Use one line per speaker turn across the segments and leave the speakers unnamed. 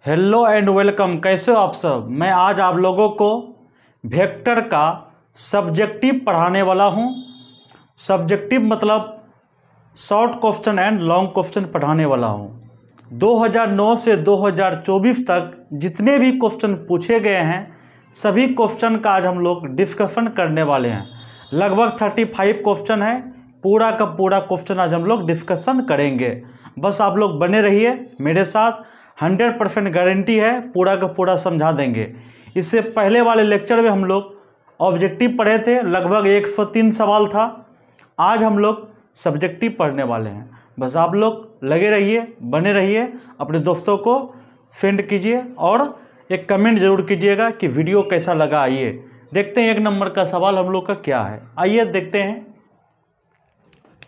Hello and welcome. कैसे हो आप सब। मैं आज आप लोगों को वेक्टर का सब्जेक्टिव पढ़ाने वाला हूं। सब्जेक्टिव मतलब short question and long question पढ़ाने वाला हूं। 2009 से 2024 तक जितने भी क्वेश्चन पूछे गए हैं सभी क्वेश्चन का आज हम लोग डिस्कशन करने वाले हैं। लगभग 35 क्वेश्चन है। पूरा का पूरा क्वेश्चन आज हम लोग डिस्कशन करेंगे। बस आप लोग बने रहिए मेरे साथ। 100% गारंटी है, पूरा का पूरा समझा देंगे। इससे पहले वाले लेक्चर में हम लोग ऑब्जेक्टिव पढ़े थे, लगभग 103 सवाल था। आज हम लोग सब्जेक्टिव पढ़ने वाले हैं। बस आप लोग लगे रहिए, बने रहिए, अपने दोस्तों को सेंड कीजिए और एक कमेंट जरूर कीजिएगा कि वीडियो कैसा लगा। आइए देखते हैं 1 नंबर का सवाल हम लोग का क्या है। आइए देखते हैं।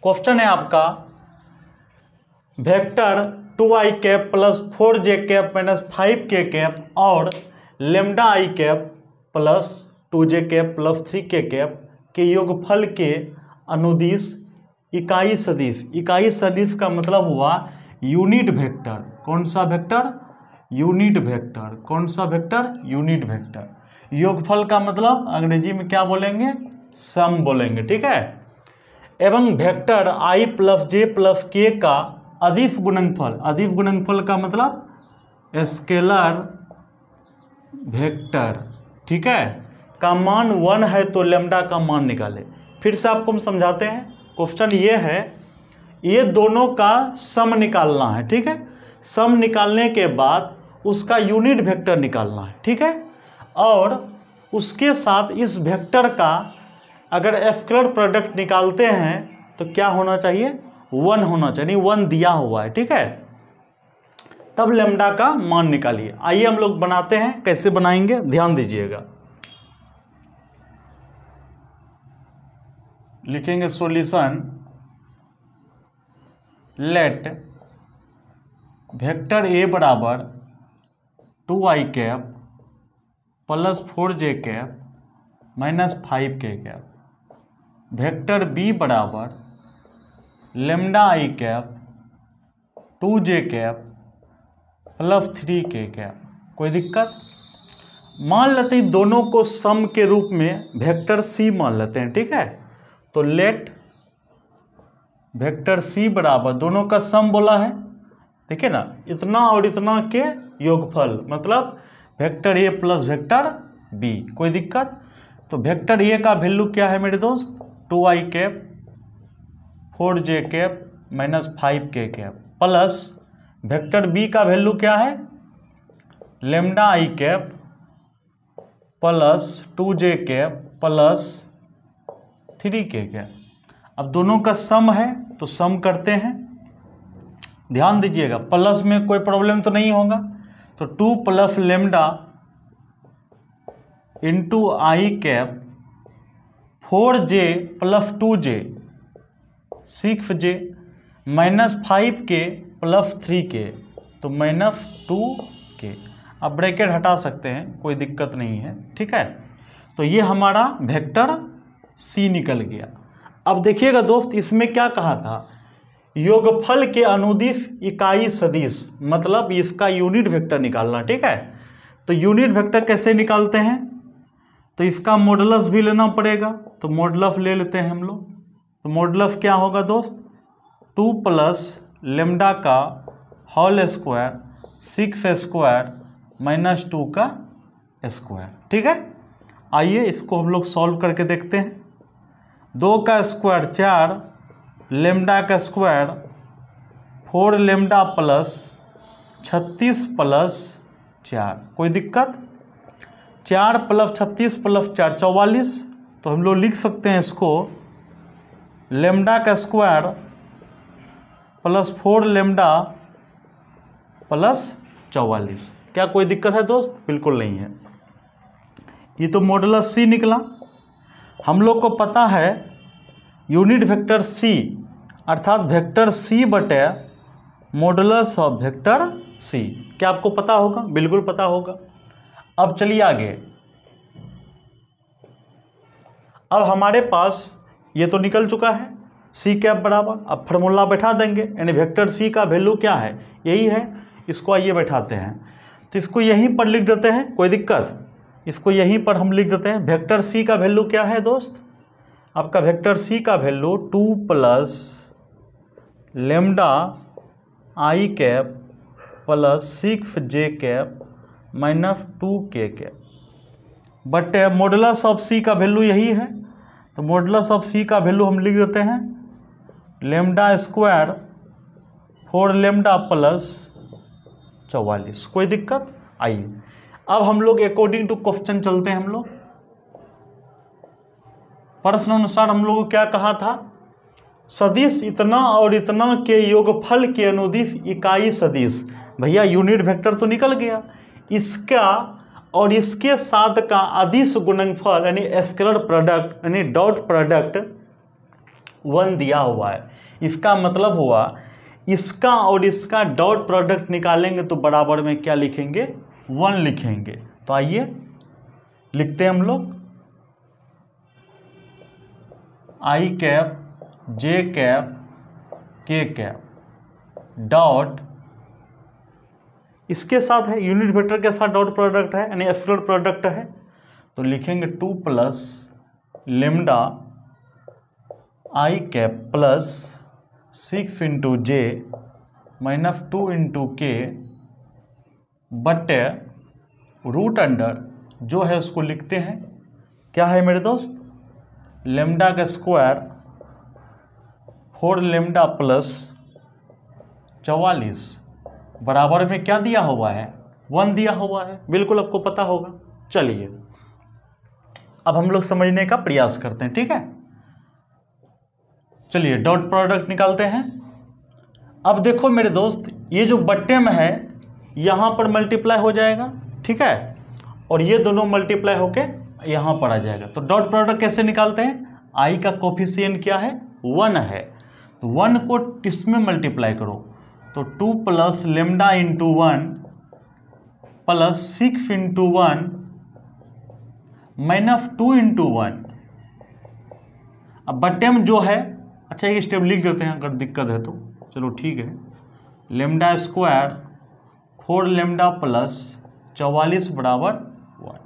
क्वेश्चन है आपका, vector 2i cap plus 4j cap minus 5k cap और लेमडा आई cap plus 2j cap plus 3k cap के योगफल के अनुदिश इकाई सदिश। इकाई सदिश का मतलब हुआ यूनिट वेक्टर। कौन सा वेक्टर? Unit vector. कौन सा वेक्टर? Unit vector. योगफल का मतलब अंग्रेजी में क्या बोलेंगे? सम बोलेंगे, ठीक है। एवं vector i plus j plus k का अदिश गुणनफल। अदिश गुणनफल का मतलब स्केलर वेक्टर, ठीक है, का मान 1 है तो लेमडा का मान निकाले। फिर से आपको हम समझाते हैं। क्वेश्चन ये है, ये दोनों का सम निकालना है, ठीक है। सम निकालने के बाद उसका यूनिट वेक्टर निकालना है, ठीक है। और उसके साथ इस वेक्टर का अगर स्केलर प्रोडक्ट निकालते हैं तो क्या होना चाहिए? 1 होना चाहिए। 1 दिया हुआ है, ठीक है। तब लेमडा का मान निकालिए। आइए हम लोग बनाते हैं। कैसे बनाएंगे ध्यान दीजिएगा। लिखेंगे सॉल्यूशन लेट वेक्टर ए बराबर 2i cap plus 4j cap minus 5k cap. Vector B बराबर लेमडा आई cap 2j cap plus 3k cap. कोई दिक्कत? मान लेते हैं दोनों को सम के रूप में वेक्टर सी मान लेते हैं, ठीक है। तो लेट वेक्टर सी बराबर, दोनों का सम बोला है, देखिए ना, इतना और इतना के योगफल, मतलब vector A plus vector B. कोई दिक्कत? तो वेक्टर ए का वैल्यू क्या है मेरे दोस्त? 2i cap 4j cap minus 5k cap plus vector B का वैल्यू क्या है? लेमडा आई cap plus 2j cap plus 3k cap. अब दोनों का सम है तो सम करते हैं। ध्यान दीजिएगा, प्लस में कोई प्रॉब्लम तो नहीं होगा। तो 2 plus lambda into i cap 4j plus 2j 6j minus 5k plus 3k, तो माइनस 2k। अब ब्रैकेट हटा सकते हैं, कोई दिक्कत नहीं है, ठीक है। तो ये हमारा वेक्टर सी निकल गया। अब देखिएगा दोस्त, इसमें क्या कहा था? योगफल के अनुदिश इकाई सदिश, मतलब इसका यूनिट वेक्टर निकालना, ठीक है। तो यूनिट वेक्टर कैसे निकालते हैं? तो इसका मॉडुलस भी लेना पड़ेगा। तो मॉडुलस ले लेते हैं हम लोग। तो मॉडुलस क्या होगा दोस्त? 2 प्लस लेमडा का होल स्क्वायर 6 स्क्वायर माइनस 2 का स्क्वायर, ठीक है। आइए इसको हम लोग सॉल्व करके देखते हैं। 2 का स्क्वायर 4, लेमडा का स्क्वायर 4 लेमडा प्लस 36 प्लस 4। कोई दिक्कत? 4 प्लस 36 प्लस 4 44। तो हम लोग लिख सकते हैं इसको लेमडा का स्क्वायर प्लस 4 लेमडा प्लस 44। क्या कोई दिक्कत है दोस्त? बिल्कुल नहीं है। ये तो मॉडुलस सी निकला। हम लोग को पता है यूनिट वेक्टर सी अर्थात वेक्टर सी बटे मॉडुलस ऑफ वेक्टर सी। क्या आपको पता होगा? बिल्कुल पता होगा। अब चलिए आगे। अब हमारे पास ये तो निकल चुका है सी कैप बराबर। अब फार्मूला बैठा देंगे, यानी वेक्टर सी का वैल्यू क्या है? यही है। इसको आइए बैठाते हैं। तो इसको यहीं पर लिख देते हैं, कोई दिक्कत, इसको यहीं पर हम लिख देते हैं। वेक्टर सी का वैल्यू क्या है दोस्त, आपका वेक्टर सी का value 2 plus lambda I cap plus 6j cap minus 2k cap, but modulus of C का वैल्यू यही है, तो मॉडुलस ऑफ सी का वैल्यू हम लिख देते हैं लेमडा स्क्वायर 4 लेमडा प्लस 44। कोई दिक्कत। आइए अब हम लोग अकॉर्डिंग टू क्वेश्चन चलते हैं। हम लोग प्रश्न अनुसार हम लोगों को क्या कहा था, सदिश इतना और इतना के योगफल के अनुदिश इकाई सदिश। भैया यूनिट वेक्टर तो निकल गया, इसका और इसके साथ का अदिश गुणनफल यानी स्केलर प्रोडक्ट यानी डॉट प्रोडक्ट 1 दिया हुआ है। इसका मतलब हुआ इसका और इसका डॉट प्रोडक्ट निकालेंगे तो बराबर में क्या लिखेंगे, 1 लिखेंगे। तो आइए लिखते हैं हम लोग आई कैप जे कैप के कैप डॉट, इसके साथ है यूनिट वेक्टर के साथ डॉट प्रोडक्ट है यानी स्केलर प्रोडक्ट है, तो लिखेंगे 2 प्लस लेमडा आई कैप प्लस 6 इंटू जे माइनस 2 इंटू के बटे रूट अंडर जो है उसको लिखते हैं क्या है मेरे दोस्त, लेमडा का स्क्वायर 4 लेमडा प्लस 44 बराबर में क्या दिया हुआ है, 1 दिया हुआ है, बिल्कुल आपको पता होगा। चलिए अब हम लोग समझने का प्रयास करते हैं, ठीक है। चलिए डॉट प्रोडक्ट निकालते हैं। अब देखो मेरे दोस्त, ये जो बट्टे में है यहाँ पर मल्टीप्लाई हो जाएगा, ठीक है, और ये दोनों मल्टीप्लाई होके यहाँ पर आ जाएगा। तो डॉट प्रोडक्ट कैसे निकालते हैं, आई का कोफिशिएंट क्या है, 1 है, तो 1 को इसमें मल्टीप्लाई करो, तो 2 plus lambda into 1 plus 6 into 1 minus 2 into 1। अब बट्टे में जो है, अच्छा एक स्टेप लिख देते हैं अगर दिक्कत है तो, चलो ठीक है, लेमडा स्क्वायर 4 लेमडा प्लस 44 बराबर 1।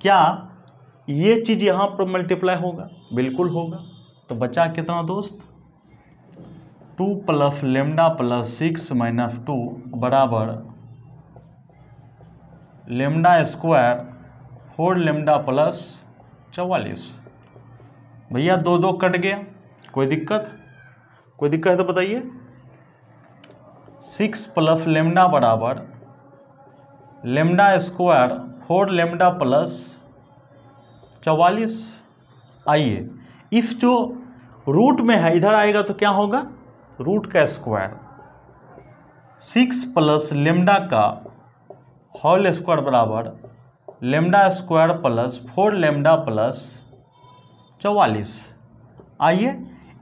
क्या ये चीज़ यहाँ पर मल्टीप्लाई होगा, बिल्कुल होगा। तो बचा कितना दोस्त, 2 प्लस लेमडा प्लस 6 माइनस 2 बराबर लेमडा स्क्वायर 4 लेमडा प्लस 44। भैया 2 कट गया, कोई दिक्कत, कोई दिक्कत है तो बताइए। 6 प्लस लेमडा बराबर लेमडा स्क्वायर 4 लेमडा प्लस 44। आइए इफ जो रूट में है इधर आएगा तो क्या होगा, रूट का स्क्वायर 6 प्लस लेमडा का होल स्क्वायर बराबर lambda square plus 4 lambda plus 44। आइए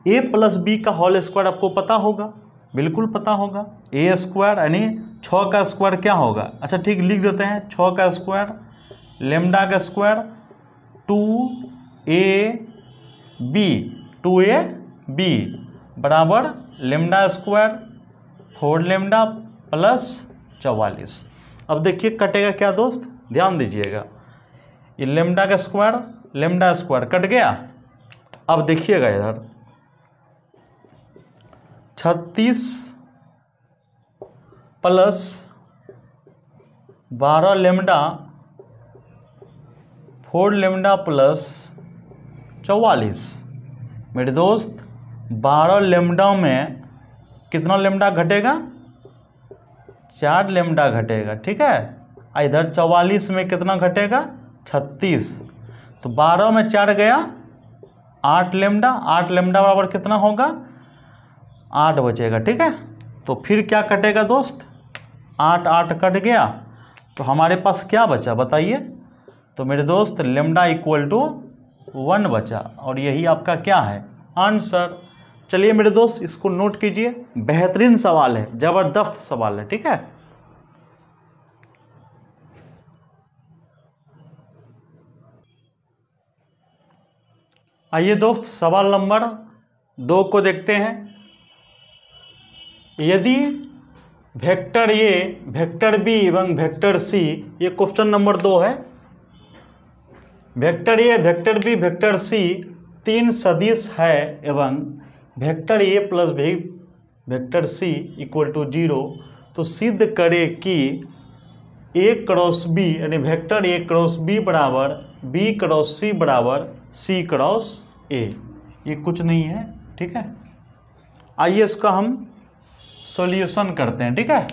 ए प्लस बी का होल स्क्वायर आपको पता होगा, बिल्कुल पता होगा, ए स्क्वायर यानी 6 का स्क्वायर क्या होगा, अच्छा ठीक लिख देते हैं, 6 का स्क्वायर लेमडा का स्क्वायर 2ab बराबर लेमडा स्क्वायर 4 लेमडा प्लस 44। अब देखिए कटेगा क्या दोस्त, ध्यान दीजिएगा, ये लेमडा का स्क्वायर कट गया। अब देखिएगा इधर 36 प्लस 12 लेमडा 4 लेमडा प्लस 44। मेरे दोस्त 12 लेमडा में कितना लेमडा घटेगा, 4 लेमडा घटेगा, ठीक है। इधर 44 में कितना घटेगा, 36, तो 12 में 4 गया 8 लेमडा, 8 लेमडा बराबर कितना होगा, 8 बचेगा, ठीक है। तो फिर क्या कटेगा दोस्त, 8 कट गया, तो हमारे पास क्या बचा बताइए, तो मेरे दोस्त लेमडा इक्वल टू 1 बचा, और यही आपका क्या है आंसर। चलिए मेरे दोस्त इसको नोट कीजिए, बेहतरीन सवाल है, ज़बरदस्त सवाल है, ठीक है। आइए दोस्त सवाल नंबर 2 को देखते हैं। यदि वेक्टर ए, वेक्टर बी एवं वेक्टर सी, ये क्वेश्चन नंबर 2 है। Vector A, vector B, vector C 3 सदिश है एवं vector A plus vector C equal to 0, तो सिद्ध करे कि ए क्रॉस बी यानी वेक्टर ए क्रॉस बी बराबर बी क्रॉस सी बराबर सी क्रॉस ए। ये कुछ नहीं है, ठीक है। आइए इसका हम सॉल्यूशन करते हैं, ठीक है।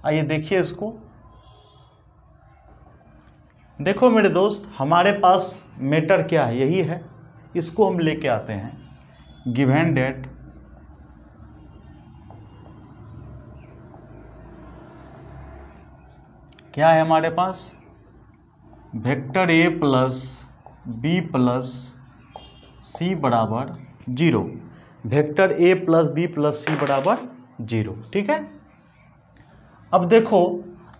आइए देखिए इसको। देखो मेरे दोस्त, हमारे पास मैटर क्या है, यही है। इसको हम लेके आते हैं। गिवन डेट क्या है हमारे पास, vector A plus B plus C बराबर 0, vector A plus B plus C बराबर 0, ठीक है। अब देखो,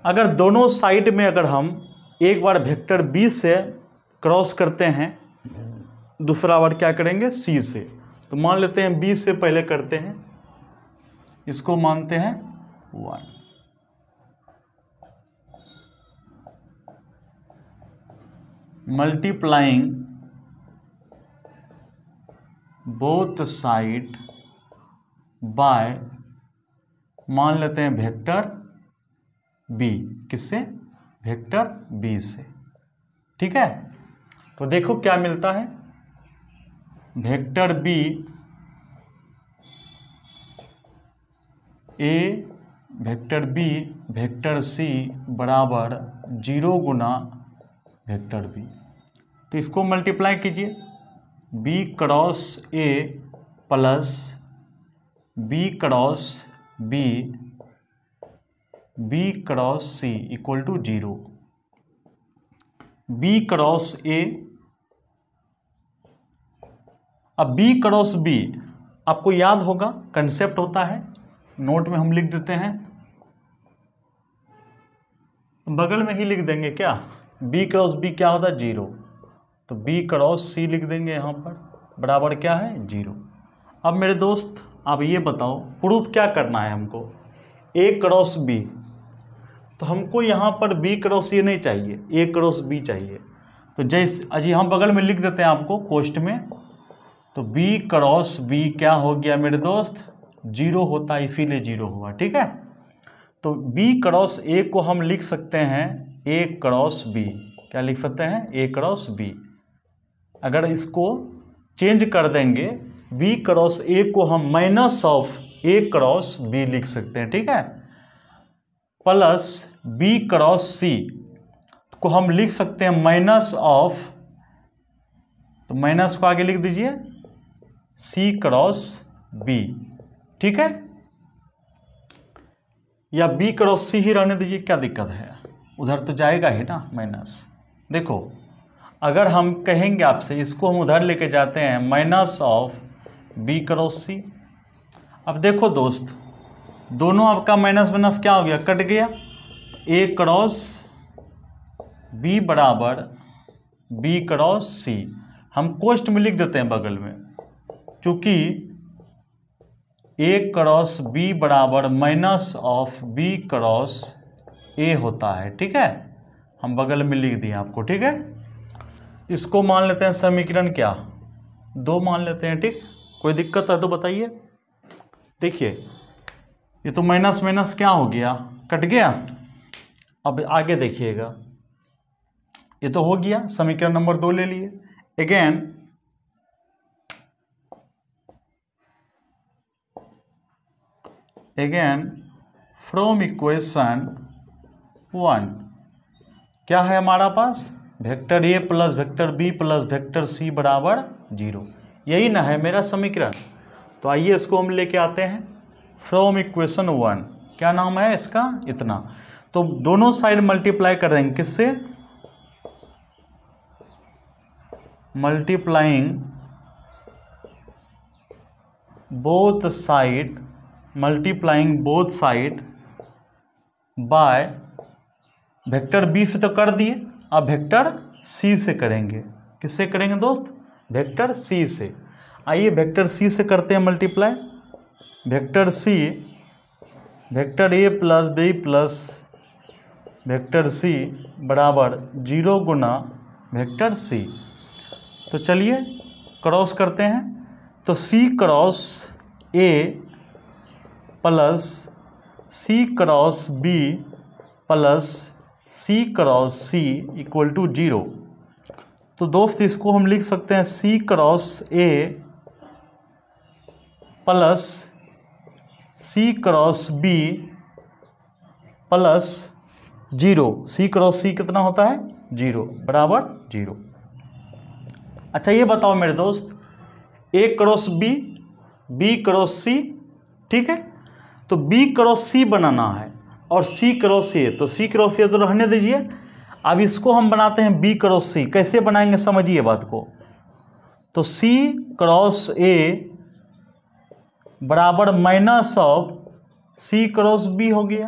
अगर दोनों साइड में अगर हम एक बार वेक्टर बी से क्रॉस करते हैं, दूसरा बार क्या करेंगे सी से, तो मान लेते हैं बी से पहले करते हैं, इसको मानते हैं 1। मल्टीप्लाइंग बोथ साइड बाय, मान लेते हैं वेक्टर बी, किससे, वेक्टर बी से, ठीक है। तो देखो क्या मिलता है, vector B A vector B vector C बराबर 0 गुना वेक्टर बी। तो इसको मल्टीप्लाई कीजिए, B cross A plus B cross B B cross C equal to 0। B cross A, अब बी क्रॉस बी आपको याद होगा, कंसेप्ट होता है, नोट में हम लिख देते हैं, बगल में ही लिख देंगे क्या, बी क्रॉस बी क्या होता है 0, तो बी क्रॉस सी लिख देंगे यहाँ पर, बराबर क्या है 0। अब मेरे दोस्त आप ये बताओ, प्रूफ क्या करना है हमको, ए क्रॉस बी, तो हमको यहाँ पर बी क्रॉस ए नहीं चाहिए, ए क्रॉस बी चाहिए। तो जैसे अजी हम बगल में लिख देते हैं आपको कोष्ट में, तो बी क्रॉस बी क्या हो गया मेरे दोस्त 0 होता है, इसीलिए 0 हुआ, ठीक है। तो बी क्रॉस ए को हम लिख सकते हैं ए क्रॉस बी, क्या लिख सकते हैं ए क्रॉस बी। अगर इसको चेंज कर देंगे, बी क्रॉस ए को हम minus of A cross B लिख सकते हैं, ठीक है, प्लस बी क्रॉस सी को हम लिख सकते हैं माइनस ऑफ, तो माइनस को आगे लिख दीजिए सी क्रॉस बी, ठीक है, या बी क्रॉस सी ही रहने दीजिए, क्या दिक्कत है, उधर तो जाएगा ही ना माइनस। देखो अगर हम कहेंगे आपसे, इसको हम उधर लेके जाते हैं माइनस ऑफ बी क्रॉस सी। अब देखो दोस्त, दोनों आपका माइनस माइनस क्या हो गया, कट गया, ए क्रॉस बी बराबर बी क्रॉस सी, हम कोष्ट में लिख देते हैं बगल में, चूंकि ए क्रॉस बी बराबर minus of B cross A होता है, ठीक है, हम बगल में लिख दिए आपको, ठीक है। इसको मान लेते हैं समीकरण क्या 2 मान लेते हैं, ठीक, कोई दिक्कत है तो बताइए। देखिए ये तो माइनस माइनस क्या हो गया, कट गया। अब आगे देखिएगा, ये तो हो गया, समीकरण नंबर 2 ले लिए। अगेन फ्रॉम इक्वेशन 1 क्या है हमारा पास, vector A plus vector B plus vector C बराबर 0, यही ना है मेरा समीकरण। तो आइए इसको हम लेके आते हैं फ्रॉम इक्वेशन 1, क्या नाम है इसका, इतना। तो दोनों साइड मल्टीप्लाई कर देंगे, किससे, multiplying both side, multiplying both side by, vector B से तो कर दिए, अब वेक्टर सी से करेंगे, किससे करेंगे दोस्त, वेक्टर सी से। आइए वेक्टर सी से करते हैं multiply, vector C vector A plus B plus vector C बराबर 0 गुना वेक्टर सी। तो चलिए क्रॉस करते हैं। तो C cross A plus C cross B plus C cross C equal to 0। तो दोस्त इसको हम लिख सकते हैं C cross A plus C cross B plus 0। C cross C कितना होता है 0 बराबर 0। अच्छा ये बताओ मेरे दोस्त, ए क्रॉस बी, बी क्रॉस सी, ठीक है। तो बी क्रॉस सी बनाना है और सी क्रॉस ए, तो सी क्रॉस ए तो रहने दीजिए। अब इसको हम बनाते हैं बी क्रॉस सी। कैसे बनाएंगे समझिए बात को। तो सी क्रॉस ए बराबर minus of C cross B हो गया,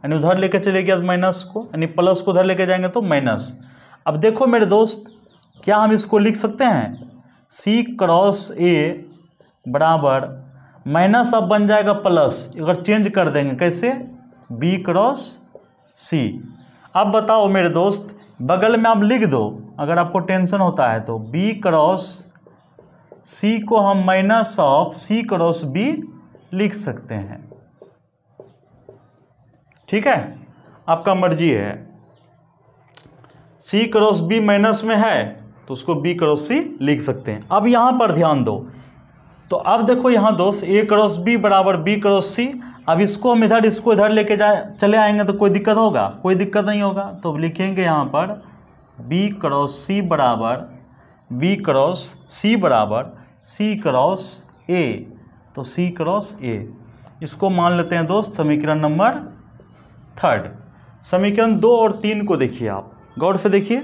यानी उधर लेके चले गया माइनस को, यानी प्लस को उधर लेके जाएंगे तो माइनस। अब देखो मेरे दोस्त, क्या हम इसको लिख सकते हैं सी क्रॉस ए बराबर माइनस अब बन जाएगा प्लस, अगर चेंज कर देंगे कैसे, बी क्रॉस सी। अब बताओ मेरे दोस्त, बगल में आप लिख दो अगर आपको टेंशन होता है तो, बी क्रॉस सी को हम minus of C cross B लिख सकते हैं, ठीक है, आपका मर्जी है। सी क्रॉस बी माइनस में है तो उसको बी क्रॉस सी लिख सकते हैं। अब यहां पर ध्यान दो, तो अब देखो यहां दोस्त ए क्रॉस बी बराबर बी क्रॉस सी। अब इसको हम इधर इसको इधर लेके चले आएंगे तो कोई दिक्कत होगा, कोई दिक्कत नहीं होगा। तो लिखेंगे यहां पर बी क्रॉस सी बराबर बी क्रॉस सी बराबर सी क्रॉस ए, तो सी क्रॉस ए। इसको मान लेते हैं दोस्त समीकरण नंबर 3। समीकरण 2 और 3 को देखिए, आप गौर से देखिए,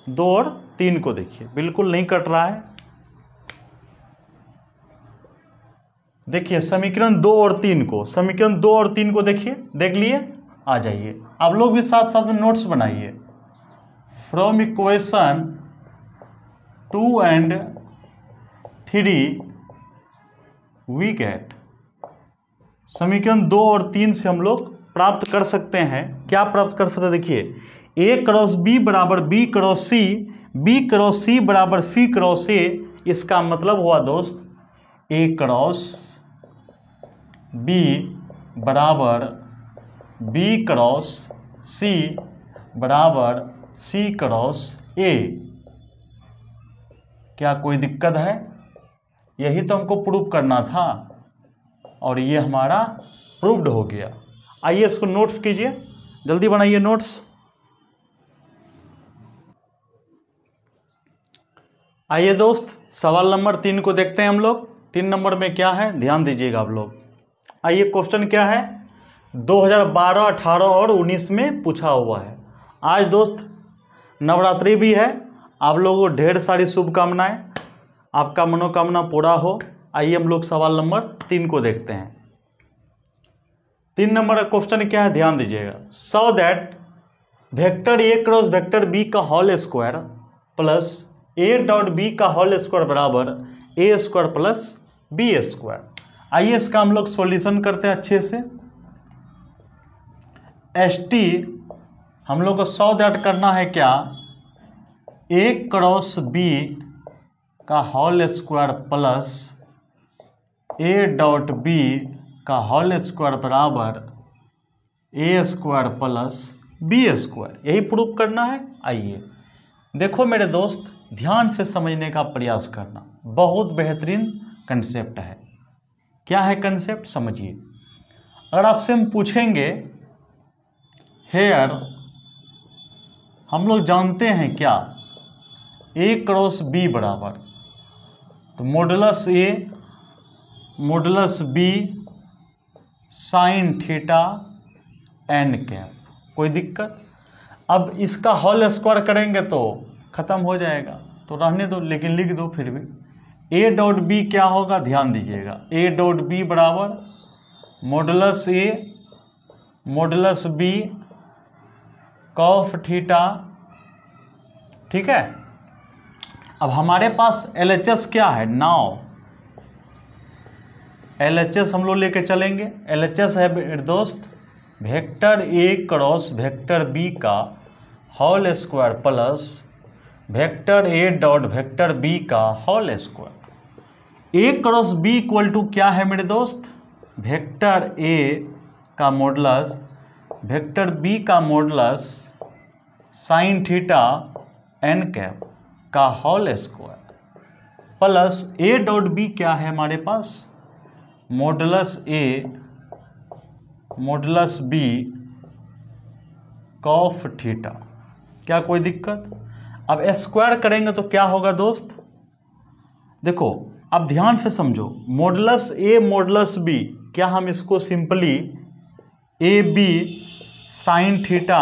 2 और 3 को देखिए, बिल्कुल नहीं कट रहा है। देखिए समीकरण 2 और 3 को, समीकरण 2 और 3 को देखिए, देख लिए, आ जाइए आप लोग भी साथ साथ में नोट्स बनाइए। From equation 2 and 3 we get, समीकरण 2 और 3 से हम लोग प्राप्त कर सकते हैं, क्या प्राप्त कर सकते हैं, देखिए ए क्रॉस बी बराबर बी क्रॉस सी, बी क्रॉस सी बराबर सी क्रॉस ए। इसका मतलब हुआ दोस्त ए क्रॉस बी बराबर बी क्रॉस सी बराबर सी क्रॉस ए। क्या कोई दिक्कत है? यही तो हमको प्रूव करना था और ये हमारा प्रूव्ड हो गया। आइए इसको नोट्स कीजिए, जल्दी बनाइए नोट्स। आइए दोस्त सवाल नंबर 3 को देखते हैं हम लोग। 3 नंबर में क्या है ध्यान दीजिएगा आप लोग। आइए क्वेश्चन क्या है, 2012, 18 और 19 में पूछा हुआ है। आज दोस्त नवरात्रि भी है, आप लोगों को ढेर सारी शुभकामनाएं, आपका मनोकामना पूरा हो। आइए हम लोग सवाल नंबर 3 को देखते हैं। 3 नंबर का क्वेश्चन क्या है ध्यान दीजिएगा। So that vector A cross vector B का whole square plus A dot B का होल स्क्वायर बराबर A square plus B square. आइए इसका हम लोग सॉल्यूशन करते हैं अच्छे से। एसटी हम लोग को सो दैट करना है क्या, ए क्रॉस बी का whole square plus A dot B का होल स्क्वायर बराबर A square plus B square, यही प्रूव करना है। आइए देखो मेरे दोस्त, ध्यान से समझने का प्रयास करना, बहुत बेहतरीन कंसेप्ट है। क्या है कंसेप्ट समझिए। अगर आपसे हम पूछेंगे हेयर, हम लोग जानते हैं क्या, ए क्रॉस बी बराबर, तो modulus A modulus B sine theta N cap, कोई दिक्कत। अब इसका होल स्क्वायर करेंगे तो खत्म हो जाएगा, तो रहने दो, लेकिन लिख दो फिर भी। ए डॉट बी क्या होगा ध्यान दीजिएगा, ए डॉट बी बराबर modulus A modulus B cos theta, ठीक है। अब हमारे पास एलएचएस क्या है 9, LHS हम लोग लेके चलेंगे। LHS है मेरे दोस्त vector A cross vector B का whole square plus vector A dot vector B का whole square. A cross B equal to क्या है मेरे दोस्त, वेक्टर A का मॉडुलस वेक्टर B का modulus sine theta n cap का whole square plus A dot B क्या है हमारे पास, modulus A modulus B cos theta. क्या कोई दिक्कत? अब स्क्वायर करेंगे तो क्या होगा दोस्त, देखो अब ध्यान से समझो, मॉडुलस A मॉडुलस B, क्या हम इसको simply A B sine theta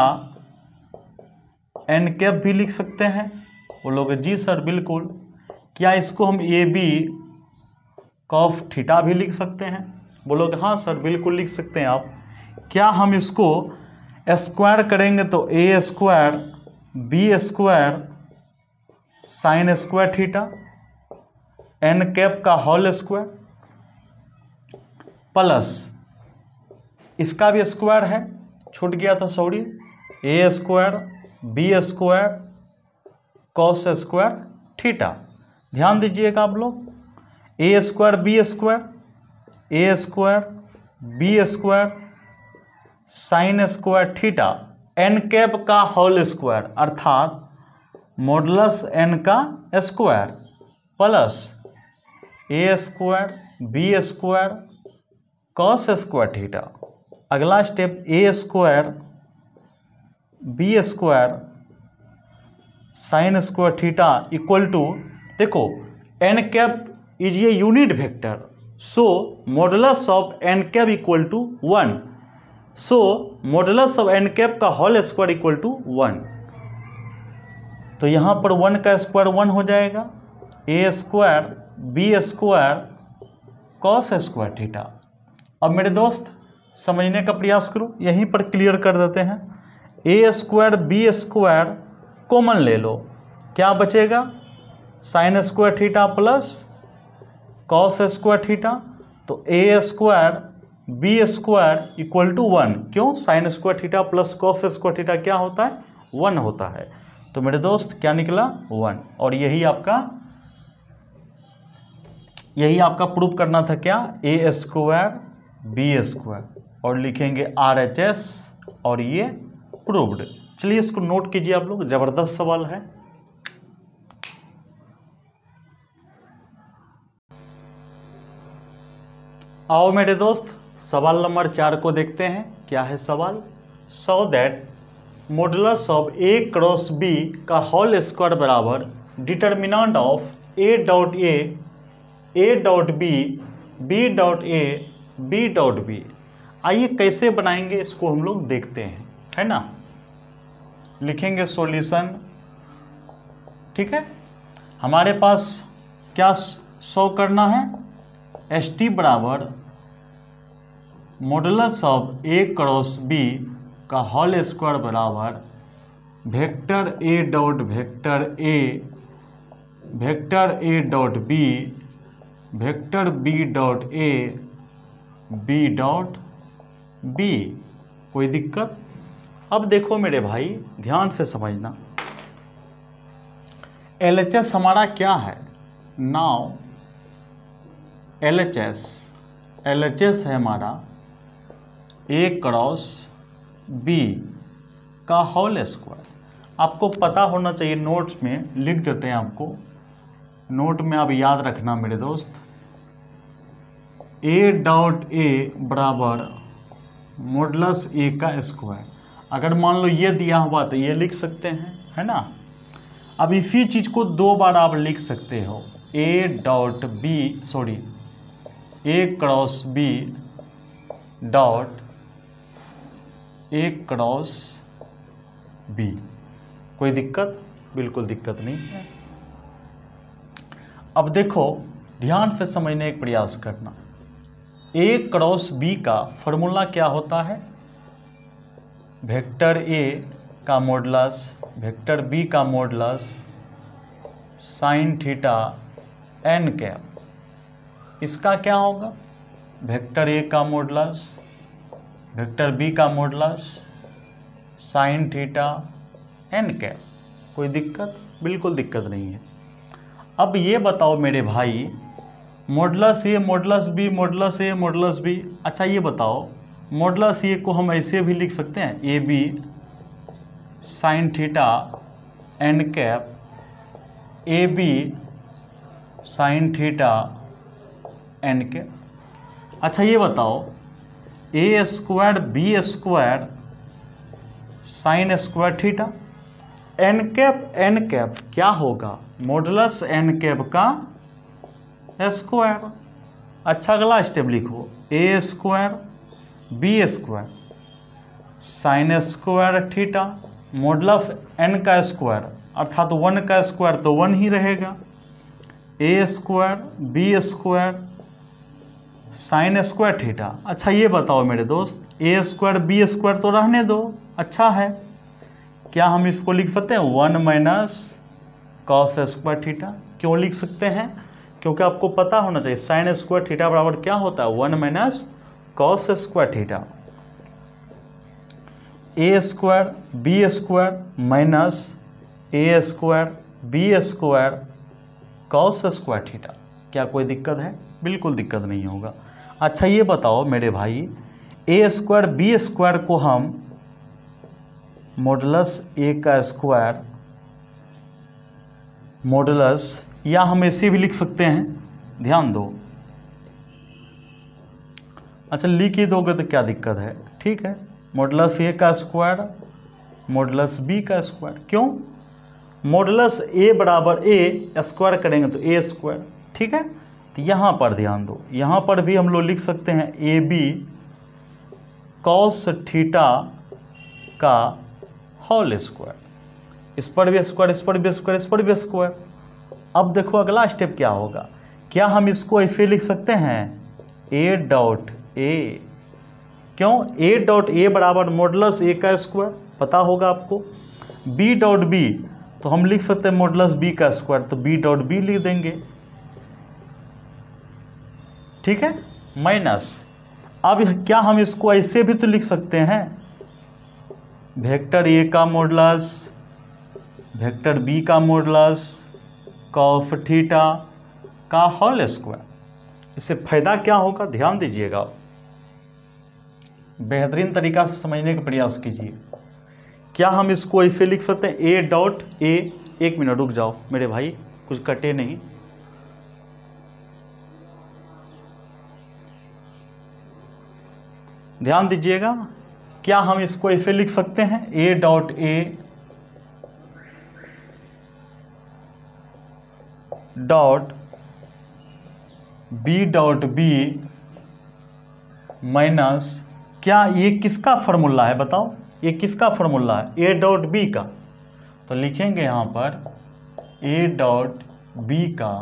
n cap भी लिख सकते हैं? बोलोगे जी सर बिल्कुल। क्या इसको हम ए बी कॉफ थीटा भी लिख सकते हैं? बोलोगे हाँ सर बिल्कुल लिख सकते हैं आप। क्या हम इसको स्क्वायर करेंगे तो A square B square sine square theta n cap का होल स्क्वायर प्लस इसका भी स्क्वायर है, छूट गया था sorry, A square B square cos square theta. ध्यान दीजिएगा आप लोग, A square B square sine square theta n cap का होल स्क्वायर अर्थात मॉडुलस n का square plus A square B square cos square theta. अगला step A square B square sine square theta equal to, देखो n cap is a unit vector, so modulus of n cap equal to 1, so modulus of n cap का whole square equal to 1। तो यहाँ पर 1 का square 1 हो जाएगा, A square B square cos square theta. अब मेरे दोस्त समझने का प्रयास करो, यहीं पर क्लियर कर देते हैं। A square B square common ले लो, क्या बचेगा, sine square theta plus cos square theta. तो A square B square equal to 1, क्यों, sine square theta plus cos square theta क्या होता है, 1 होता है। तो मेरे दोस्त क्या निकला, 1। और यही आपका प्रूव करना था, क्या, ए स्क्वायर बी स्क्वायर, और लिखेंगे RHS और ये प्रूव्ड। चलिए इसको नोट कीजिए आप लोग, जबरदस्त सवाल है। आओ मेरे दोस्त सवाल नंबर 4 को देखते हैं। क्या है सवाल, so that modulus of A cross B का होल स्क्वायर बराबर determinant of A dot B, B dot A, B dot B. आइए कैसे बनाएंगे इसको हम लोग देखते हैं, है ना। लिखेंगे सॉल्यूशन, ठीक है। हमारे पास क्या शो करना है, एस टी बराबर modulus of A cross B का होल स्क्वायर बराबर vector A dot vector A, vector A dot B, vector B dot A, B dot B. कोई दिक्कत? अब देखो मेरे भाई ध्यान से समझना, LHS हमारा क्या है, नाउ LHS है हमारा ए क्रॉस बी का होल स्क्वायर। आपको पता होना चाहिए, नोट्स में लिख देते हैं आपको, नोट में आप याद रखना मेरे दोस्त, ए डॉट ए बराबर मॉडुलस ए का स्क्वायर। अगर मान लो ये दिया हुआ तो ये लिख सकते हैं, है ना। अब इसी चीज़ को 2 बार आप लिख सकते हो, A dot B, sorry, A cross B dot A cross B. कोई दिक्कत? बिल्कुल दिक्कत नहीं है। अब देखो ध्यान से समझने का प्रयास करना, ए क्रॉस बी का फॉर्मूला क्या होता है, वेक्टर ए का मॉडुलस वेक्टर बी का modulus sine theta n cap. इसका क्या होगा, वेक्टर ए का मॉडुलस, वेक्टर बी का modulus sine theta N cap. कोई दिक्कत? बिल्कुल दिक्कत नहीं है। अब ये बताओ मेरे भाई, modulus A modulus B modulus A modulus B, अच्छा ये बताओ मॉडुलस ए को हम ऐसे भी लिख सकते हैं, A B sine theta N cap, A B sine theta N cap. अच्छा ये बताओ A square B square sine square theta, N cap क्या होगा? मॉडुलस एन कैप का स्क्वायर। अच्छा अगला स्टेप लिखो, A square B square sine square theta, modulus n का स्क्वायर अर्थात 1 का स्क्वायर तो 1 ही रहेगा, A square B square sine square theta. अच्छा ये बताओ मेरे दोस्त, ए स्क्वायर बी स्क्वायर तो रहने दो, अच्छा है, क्या हम इसको लिख सकते हैं 1 माइनस कॉस स्क्वायर थीटा? क्यों लिख सकते हैं? क्योंकि आपको पता होना चाहिए साइन स्क्वायर थीटा बराबर क्या होता है 1 minus cos square theta. A square B square minus A square B square cos square theta. क्या कोई दिक्कत है? बिल्कुल दिक्कत नहीं होगा। अच्छा ये बताओ मेरे भाई, ए स्क्वायर बी स्क्वायर को हम मॉडुलस ए का स्क्वायर मॉडुलस, या हम ऐसे भी लिख सकते हैं, ध्यान दो। अच्छा लिख ही दोगे तो क्या दिक्कत है, ठीक है, मॉडुलस ए का स्क्वायर मॉडुलस बी का स्क्वायर। क्यों? मॉडुलस ए बराबर ए स्क्वायर करेंगे तो ए स्क्वायर, ठीक है। तो यहाँ पर ध्यान दो, यहाँ पर भी हम लोग लिख सकते हैं ए बी कॉस थीटा का होल स्क्वायर, इस पर भी स्क्वायर इस पर भी स्क्वायर इस पर भी स्क्वायर। अब देखो अगला स्टेप क्या होगा, क्या हम इसको ऐसे लिख सकते हैं ए डॉट ए? क्यों? ए डॉट ए बराबर मॉडुलस ए का स्क्वायर पता होगा आपको, बी डॉट बी तो हम लिख सकते हैं मॉडुलस बी का स्क्वायर, तो बी डॉट बी लिख देंगे, ठीक है, माइनस। अब क्या हम इसको ऐसे भी तो लिख सकते हैं, वेक्टर ए का मॉडुलस वेक्टर बी का मॉडुलस कॉस थीटा का होल स्क्वायर। इससे फायदा क्या होगा ध्यान दीजिएगा, बेहतरीन तरीका से समझने का प्रयास कीजिए। क्या हम इसको ऐसे लिख सकते हैं ए डॉट ए? एक मिनट रुक जाओ मेरे भाई, कुछ कटे नहीं, ध्यान दीजिएगा। क्या हम इसको ऐसे लिख सकते हैं A dot A dot B dot B minus, क्या ये किसका फॉर्मूला है बताओ, ये किसका फॉर्मूला है? ए डॉट बी का। तो लिखेंगे यहाँ पर ए डॉट बी का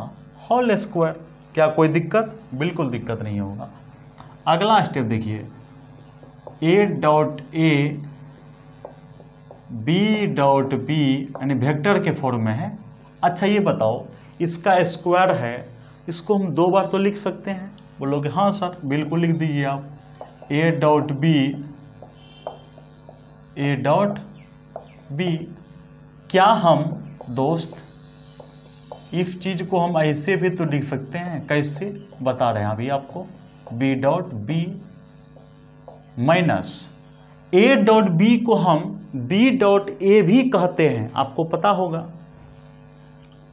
होल स्क्वायर। क्या कोई दिक्कत? बिल्कुल दिक्कत नहीं होगा। अगला स्टेप देखिए, A dot A B dot B यानी वेक्टर के फॉर्म में है। अच्छा ये बताओ, इसका स्क्वायर है, इसको हम 2 बार तो लिख सकते हैं। बोलोगे हाँ सर, बिल्कुल लिख दीजिए आप, ए डॉट बी। क्या हम दोस्त इस चीज़ को हम ऐसे भी तो लिख सकते हैं, कैसे बता रहे हैं अभी आपको, B dot B minus A dot B को हम बी डॉट ए भी कहते हैं, आपको पता होगा।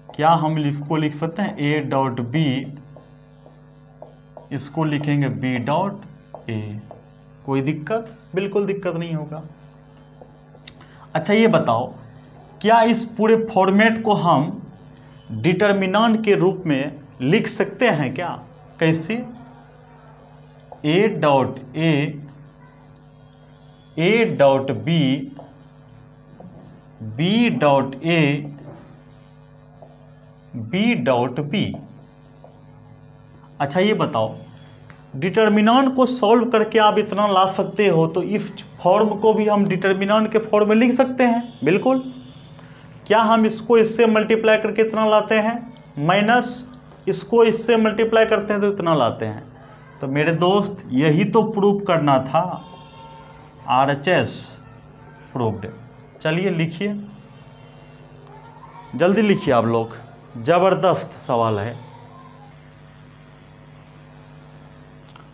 क्या हम इसको लिख सकते हैं ए डॉट बी, इसको लिखेंगे बी डॉट ए? कोई दिक्कत? बिल्कुल दिक्कत नहीं होगा। अच्छा ये बताओ, क्या इस पूरे फॉर्मेट को हम डिटर्मिनेंट के रूप में लिख सकते हैं क्या? कैसे? A dot A dot B B dot A B dot B. अच्छा ये बताओ, डिटर्मिनेंट को सॉल्व करके आप इतना ला सकते हो, तो इस फॉर्म को भी हम डिटर्मिनेंट के फॉर्म में लिख सकते हैं, बिल्कुल। क्या हम इसको इससे मल्टीप्लाई करके इतना लाते हैं, माइनस इसको इससे मल्टीप्लाई करते हैं तो इतना लाते हैं। तो मेरे दोस्त यही तो प्रूफ करना था, RHS प्रूव्ड। चलिए लिखिए, जल्दी लिखिए आप लोग, ज़बरदस्त सवाल है।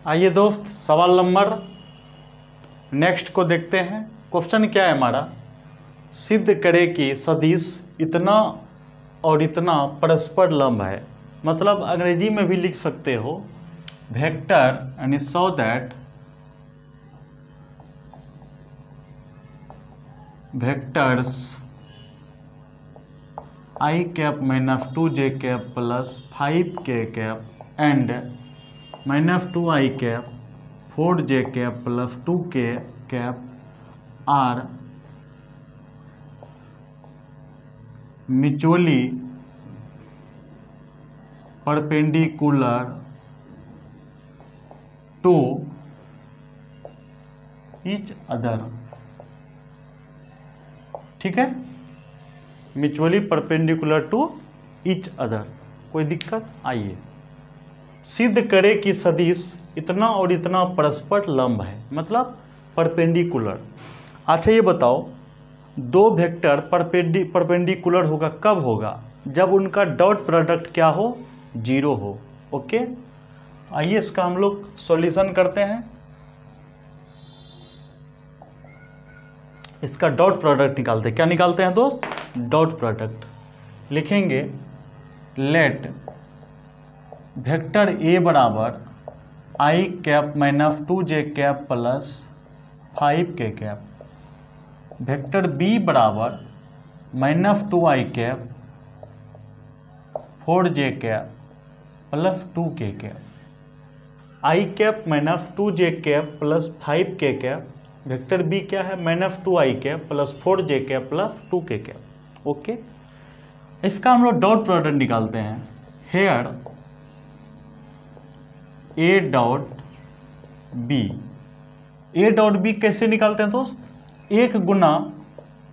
आइए दोस्त सवाल नंबर नेक्स्ट को देखते हैं। क्वेश्चन क्या है हमारा, सिद्ध करे कि सदिश इतना और इतना परस्पर लंब है। मतलब अंग्रेजी में भी लिख सकते हो vector and so that vectors I cap minus 2j cap plus 5k cap and minus 2i cap 4j cap plus 2k cap are mutually perpendicular to each other. ठीक है, mutually perpendicular to each other. कोई दिक्कत? आइए, सिद्ध करे कि सदिश इतना और इतना परस्पर लंब है, मतलब परपेंडिकुलर। अच्छा ये बताओ, दो वेक्टर परपेंडिकुलर होगा कब होगा? जब उनका डॉट प्रोडक्ट क्या हो? 0 हो। ओके, आइए इसका हम लोग सॉल्यूशन करते हैं। इसका डॉट प्रोडक्ट निकालते हैं। क्या निकालते हैं दोस्त? Dot product. लिखेंगे लेट वेक्टर ए बराबर I cap minus 2j cap plus 5k cap, vector B बराबर minus 2i cap 4j cap plus 2k cap. I cap minus 2j cap plus 5k cap, vector B क्या है? Minus 2i cap plus 4j cap plus 2k cap. Okay, इसका हम लोग dot product निकालते हैं। Here A dot B, A dot B कैसे निकालते हैं दोस्त? एक गुना,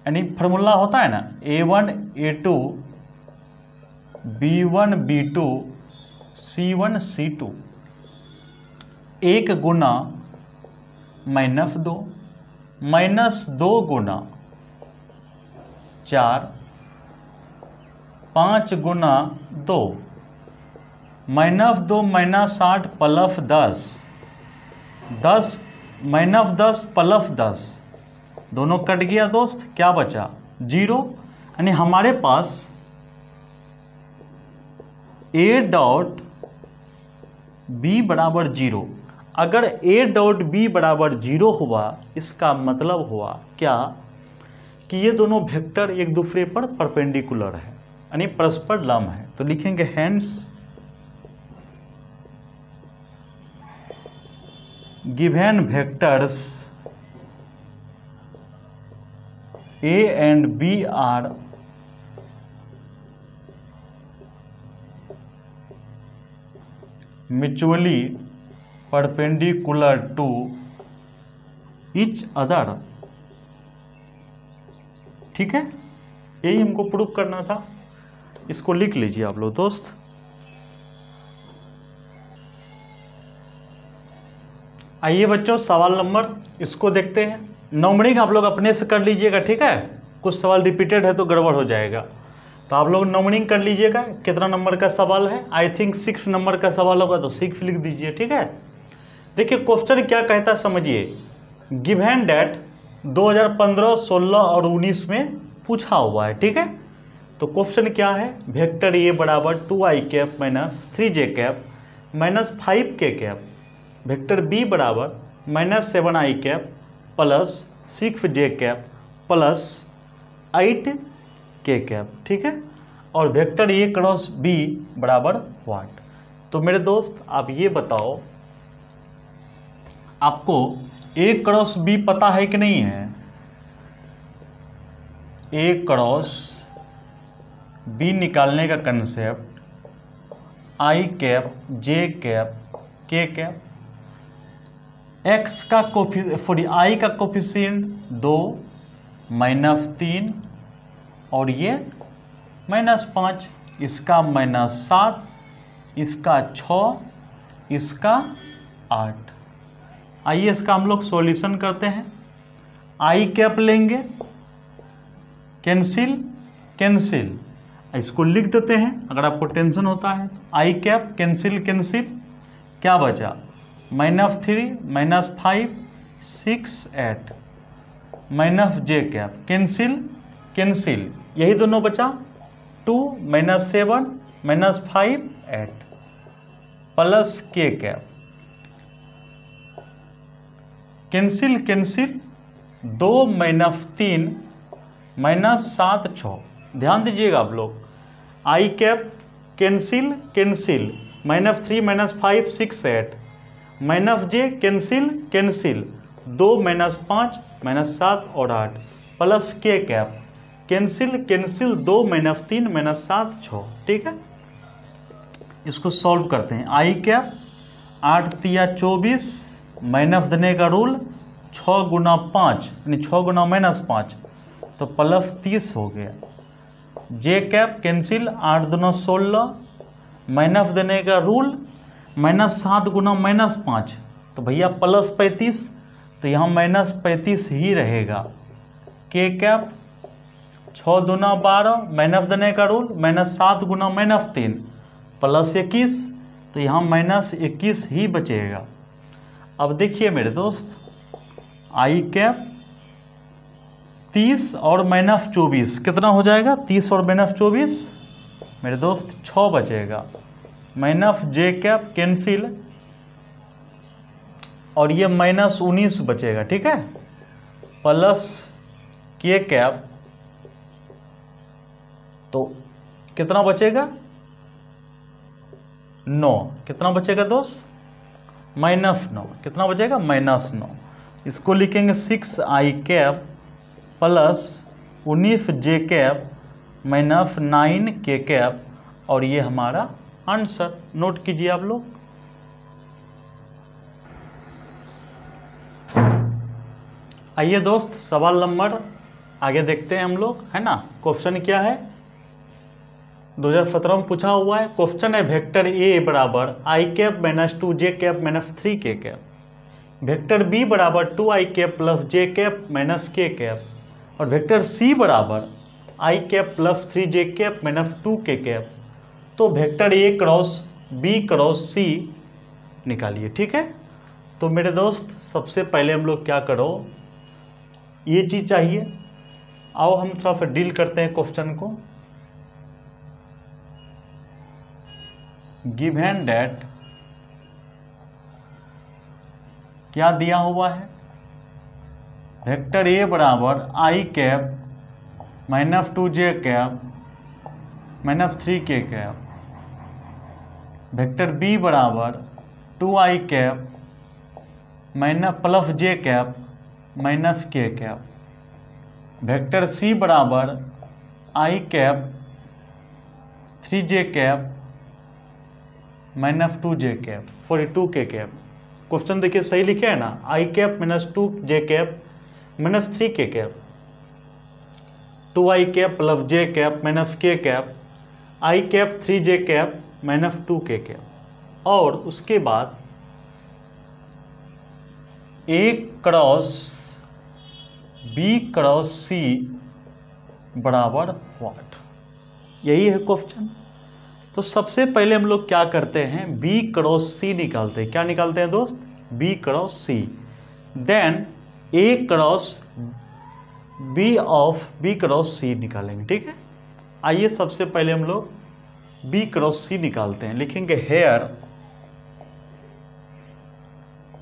यानी फार्मूला होता है ना, A1 A2 B1 B2 C1 C2, एक गुना -2 -2 गुना 4, 5 गुना 2, -2 -8 प्लस 10, 10 -10 प्लस 10, दोनों कट गया दोस्त, क्या बचा? 0। यानी हमारे पास A डॉट B बराबर 0। अगर A डॉट B बराबर 0 हुआ, इसका मतलब हुआ क्या? कि ये दोनों वेक्टर एक दूसरे पर परपेंडिकुलर है, यानी परस्पर लंब है। तो लिखेंगे hence given vectors A and B are mutually perpendicular to each other। ठीक है, यही हमको प्रूफ करना था। इसको लिख लीजिए आप लोग दोस्त। आइए बच्चों सवाल नंबर इसको देखते हैं। नंबरिंग आप लोग अपने से कर लीजिएगा, ठीक है? कुछ सवाल रिपीटेड है तो गड़बड़ हो जाएगा, तो आप लोग नंबरिंग कर लीजिएगा। कितना नंबर का सवाल है? आई थिंक 6 नंबर का सवाल होगा, तो 6 लिख दीजिए, ठीक है? देखिए क्वेश्चन क्या कहता है समझिए। गिवन डेट 2015, 16 और 19 में पूछा हुआ है, ठीक है? तो क्वेश्चन क्या है? वेक्टर ए बराबर 2i cap minus 3j cap minus 5k cap, vector B बराबर minus 7i cap plus 6j cap plus 8k cap, ठीक है? और वेक्टर ए क्रॉस बी बराबर व्हाट? तो मेरे दोस्त आप ये बताओ, आपको ए क्रॉस बी पता है कि नहीं है? ए क्रॉस बी निकालने का कंसेप्ट आई कैप जे कैप के कैप, एक्स का आई का कोफिशिएंट 2 -3 और ये -5, इसका -7, इसका 6, इसका 8। आइए इसका हम लोग सॉल्यूशन करते हैं। आई कैप लेंगे, कैंसिल कैंसिल, इसको लिख देते हैं अगर आपको टेंशन होता है। आई कैप कैंसिल कैंसिल, क्या बचा? -3 -5 6 8 -j कैप, कैंसिल कैंसिल, यही दोनों बचा। 2 -7 -5 8 plus k cap, cancel cancel, 2 -3 -7 6। ध्यान दीजिएगा आप लोग, i cap cancel cancel, -3 -5 6 8 -j cancel cancel, 2 -5 -7 और 8 plus k cap, cancel cancel, 2 -3 -7 6। ठीक है, इसको सॉल्व करते हैं। आई कैप 8 तिया 24, माइनस देने का रूल 6 गुना 5 यानी 6 गुना -5 तो प्लस 30 हो गया। जे कैप कैंसिल, 8 दूना 16, माइनस देने का रूल -7 गुना -5 तो भैया प्लस 35, तो यहाँ -35 ही रहेगा। के कैप 6 दूना 12, माइनस देने का रूल -7 गुना -3 प्लस 21, तो यहाँ -21 ही बचेगा। अब देखिए मेरे दोस्त, आई कैप 30 और -24 कितना हो जाएगा? 30 और -24 मेरे दोस्त 6 बचेगा। माइनस जे कैप कैंसिल और ये -19 बचेगा। ठीक है, प्लस के कैप, तो कितना बचेगा? 9। कितना बचेगा दोस्त? -9। कितना बचेगा? -9। इसको लिखेंगे 6 आई कैप प्लस 19 जे कैप -9 के कैप, और ये हमारा आंसर। नोट कीजिए आप लोग। आइए दोस्त, सवाल नंबर आगे देखते हैं हम लोग, है ना। क्वेश्चन क्या है? 2017 में पूछा हुआ है। क्वेश्चन है वेक्टर ए बराबर आई कैप -2 जे कैप -3 के कैप, वेक्टर बी बराबर 2 i cap plus j cap -k cap, और वेक्टर सी बराबर i cap plus 3 j cap -2 k cap. तो vector A cross B cross C निकालिए। ठीक है, तो मेरे दोस्त सबसे पहले हम लोग क्या करो, ये चीज़ चाहिए। आओ हम थोड़ा सा डील करते हैं क्वेश्चन को। गिवन दैट, क्या दिया हुआ है? वेक्टर ए बराबर आई कैप -2 जे कैप -3 के कैप, वेक्टर बी बराबर 2 i cap plus j cap -k cap, vector C बराबर i cap 3 j cap -2 j cap 42 k cap. Question देखिए सही लिखे है ना, आई कैप -2 जे कैप -3 के cap, 2 i cap plus j cap -k cap, I cap 3 j cap -2 k cap, और उसके बाद ए क्रॉस बी क्रॉस सी बराबर व्हाट, यही है क्वेश्चन। तो सबसे पहले हम लोग क्या करते हैं, बी क्रॉस सी निकालते हैं। क्या निकालते हैं दोस्त? B cross C. Then A cross B of B cross C निकालेंगे। ठीक है, आइए सबसे पहले हम लोग बी क्रॉस सी निकालते हैं। लिखेंगे हेयर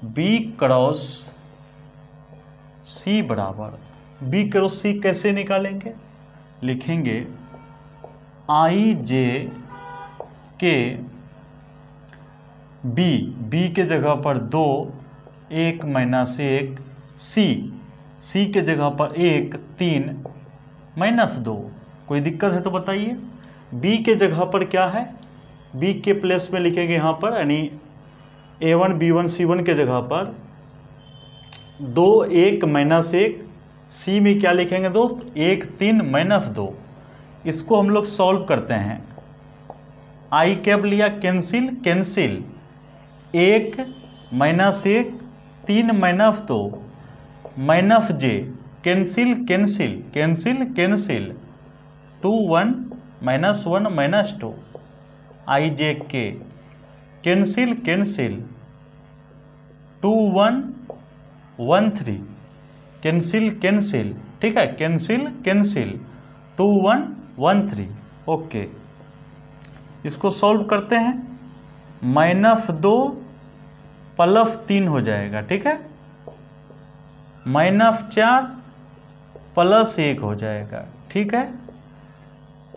बी क्रॉस सी बराबर, बी क्रॉस सी कैसे निकालेंगे? लिखेंगे आई जे के बी के जगह पर 2 1 -1, सी के जगह पर 1 3 -2। कोई दिक्कत है तो बताइए। बी के जगह पर क्या है? बी के प्लेस में लिखेंगे यहाँ पर, यानी A1 B1 C1 के जगह पर 2 1 -1, सी में क्या लिखेंगे दोस्त? 1 3 -2। इसको हम लोग सॉल्व करते हैं। आई कैप लिया, cancel cancel, 1 -1 3 -2 -j cancel cancel cancel cancel 2 1 -1 -2 ijk cancel cancel 2 1 1 3 cancel cancel, ठीक है, कैंसिल कैंसिल 2 1 1 3। ओके, इसको सॉल्व करते हैं। -2 +3 हो जाएगा, ठीक है, -4 +1 हो जाएगा, ठीक है,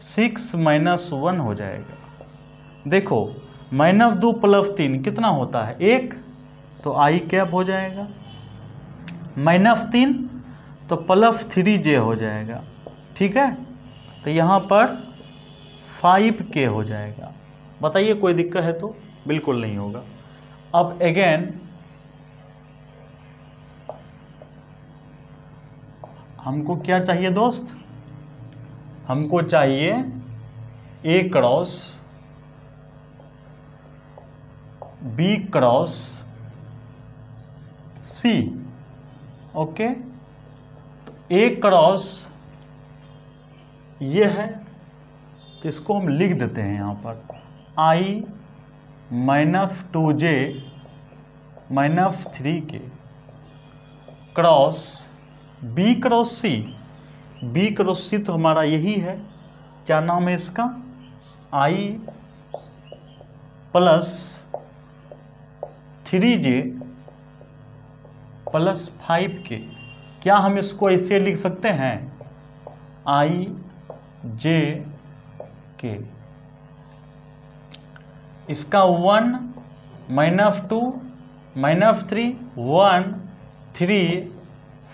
6 -1 हो जाएगा। देखो -2 +3 कितना होता है 1, तो आई कैप हो जाएगा। -3 तो +3j हो जाएगा, ठीक है, तो यहाँ पर 5k हो जाएगा। बताइए कोई दिक्कत है तो? बिल्कुल नहीं होगा। अब अगेन हमको क्या चाहिए दोस्त? हमको चाहिए A cross B cross C। Okay, तो A क्रॉस ये है, तो इसको हम लिख देते हैं यहाँ पर I -2j -3k cross B cross C। B cross C तो हमारा यही है, क्या नाम है इसका? I +3j +5k। क्या हम इसको ऐसे लिख सकते हैं? I j k। इसका 1 -2 -3 1 3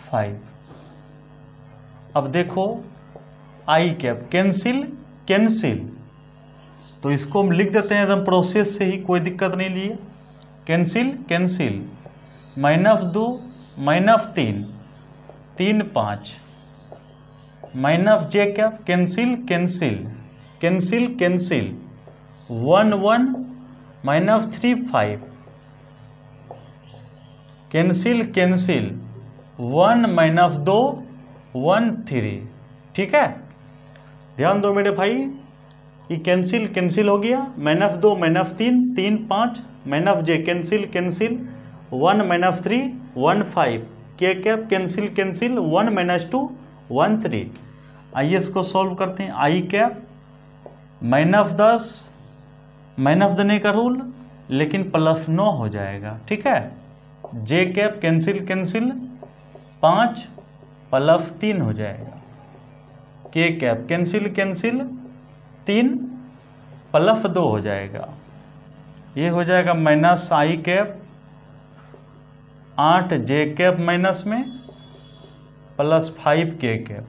5। अब देखो आई कैप कैंसिल कैंसिल, तो इसको हम लिख देते हैं एकदम प्रोसेस से ही, कोई दिक्कत नहीं लिए। Cancel cancel -2 -3 3 5 -j cap cancel cancel cancel cancel 1 1 -3 5 cancel cancel 1 -2 1 3, ठीक है। ध्यान दो मेरे भाई, ये कैंसिल कैंसिल हो गया, -2 -3 3 5 -j cancel cancel 1 -3 1 5 k cap cancel cancel 1 -2 1 3। आइए इसको सॉल्व करते हैं। आई कैप -10 माइनस देने का रूल, लेकिन +9 हो जाएगा, ठीक है। जे कैप कैंसिल कैंसिल 5 +3 हो जाएगा। के कैप कैंसिल कैंसिल 3 +2 हो जाएगा। ये हो जाएगा -i cap 8 J cap minus में +5 के कैप,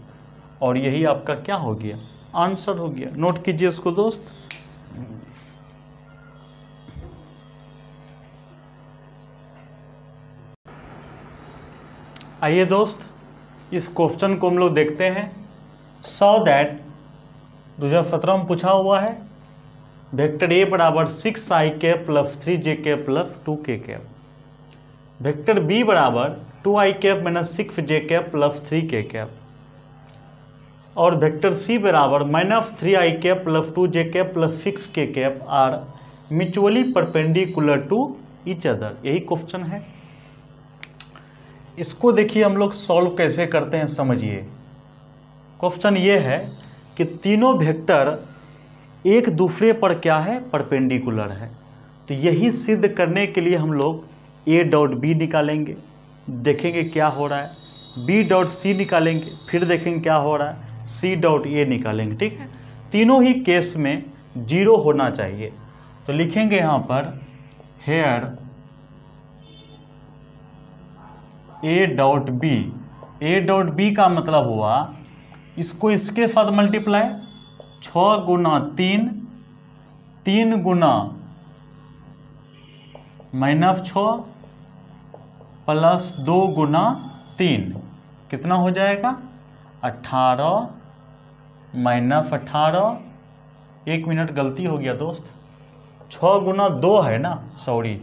और यही आपका क्या हो गया? आंसर हो गया। नोट कीजिए इसको दोस्त। आइए दोस्त, इस क्वेश्चन को हम लोग देखते हैं। सो दैट 2017 में पूछा हुआ है, वेक्टर ए बराबर 6i cap +3j cap +2k cap, vector B बराबर 2i cap -6j cap +3k cap, और वेक्टर सी बराबर -3i cap +2j cap +6k cap are mutually perpendicular to each other. यही question है। इसको देखिए हम लोग सॉल्व कैसे करते हैं, समझिए। क्वेश्चन ये है कि तीनों वेक्टर एक दूसरे पर क्या है? परपेंडिकुलर है। तो यही सिद्ध करने के लिए हम लोग a डॉट बी निकालेंगे, देखेंगे क्या हो रहा है, b डॉट सी निकालेंगे, फिर देखेंगे क्या हो रहा है, c डॉट ए निकालेंगे, ठीक है। तीनों ही केस में 0 होना चाहिए। तो लिखेंगे यहाँ पर here a dot B. a dot B का मतलब हुआ, इसको इसके साथ मल्टीप्लाई 6 गुना 3 3 गुना -6 +2 गुना 3 कितना हो जाएगा? 18 -18। 1 मिनट गलती हो गया दोस्त, 6 गुना 2 है ना, सॉरी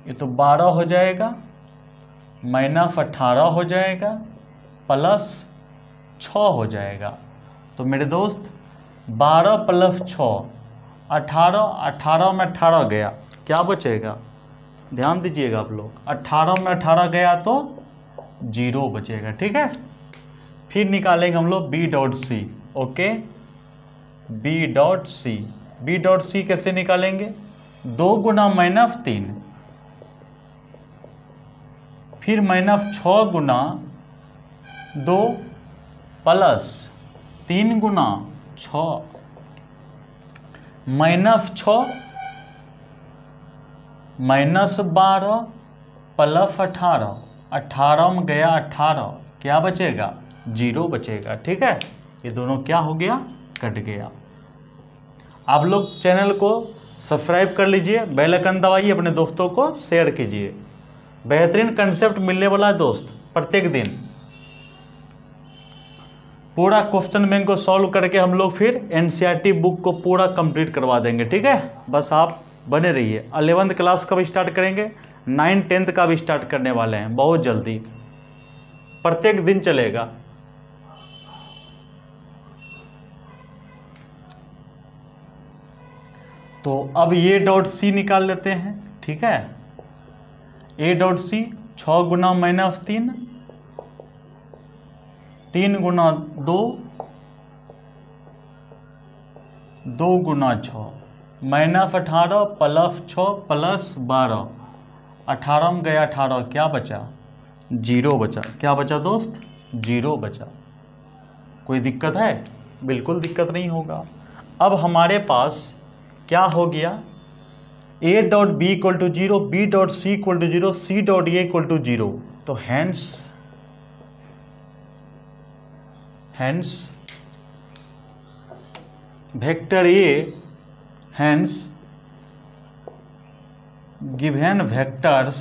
ये तो 12 हो जाएगा, माइनस 18 हो जाएगा, प्लस 6 हो जाएगा। तो मेरे दोस्त 12 प्लस 6 18, 18 में 18 गया, क्या बचेगा? ध्यान दीजिएगा आप लोग, 18 में 18 गया तो 0 बचेगा। ठीक है, फिर निकालेंगे हम लोग B dot C. Okay, B dot C, B dot C कैसे निकालेंगे? 2 गुना माइनस 3, फिर माइनस 6 गुना 2 प्लस 3 गुना 6 माइनस 6 माइनस 12 प्लस 18, 18 में गया 18, क्या बचेगा? 0 बचेगा। ठीक है, ये दोनों क्या हो गया? कट गया। आप लोग चैनल को सब्सक्राइब कर लीजिए, बेल आइकन दबाइए, अपने दोस्तों को शेयर कीजिए। बेहतरीन कंसेप्ट मिलने वाला है दोस्त। प्रत्येक दिन पूरा क्वेश्चन बैंक को सॉल्व करके हम लोग फिर एनसीईआरटी बुक को पूरा कंप्लीट करवा देंगे। ठीक है, बस आप बने रहिए। 11th क्लास का भी स्टार्ट करेंगे, 9th 10th का भी स्टार्ट करने वाले हैं बहुत जल्दी, प्रत्येक दिन चलेगा। तो अब ये डॉट सी निकाल लेते हैं। ठीक है, ए डॉट सी 6 गुना माइनस 3, 3 गुना 2, 2 गुना 6, माइनस 18 प्लस 6 प्लस 12, 18 में गया 18, क्या बचा? 0 बचा। क्या बचा दोस्त? 0 बचा। कोई दिक्कत है? बिल्कुल दिक्कत नहीं होगा। अब हमारे पास क्या हो गया? A dot B equal to 0, B dot C equal to 0, C dot A equal to 0। तो hence vector A, hence given vectors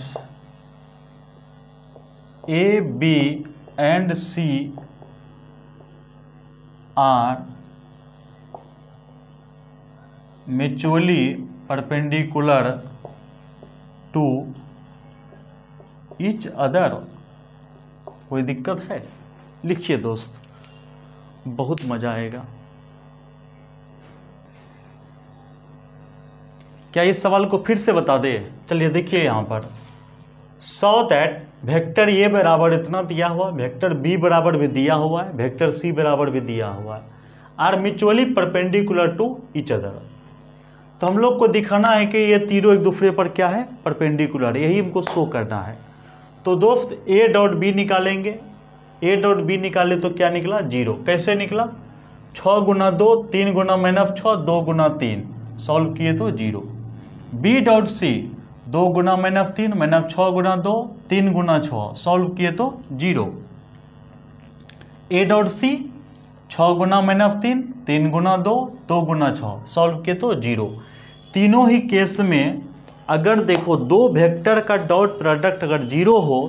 A B and C are mutually perpendicular to each other. कोई दिक्कत है? लिखिए दोस्त, बहुत मजा आएगा। क्या इस सवाल को फिर से बता दे? चलिए देखिए यहाँ पर, सो दैट वेक्टर ए बराबर इतना दिया हुआ, वेक्टर बी बराबर भी दिया हुआ है, वेक्टर सी बराबर भी दिया हुआ है, are mutually perpendicular to each other. तो हम लोग को दिखाना है कि ये तीनों एक दूसरे पर क्या है? परपेंडिकुलर, यही हमको शो करना है। तो दोस्त ए डॉट बी निकालेंगे, ए डॉट बी निकाले तो क्या निकला? 0। कैसे निकला? 6 गुना 2, 3 गुना माइनस 6, 2 गुना 3, सॉल्व किए तो 0। बी डॉट सी 2 गुना माइनस 3, माइनस 6 गुना 2, 3 गुना 6, सॉल्व किए तो 0। ए डॉट सी 6 गुना माइनस 3, 3 गुना 2, 2 गुना 6, सॉल्व किए तो 0। तीनों ही केस में अगर देखो दो वेक्टर का डॉट प्रोडक्ट अगर 0 हो,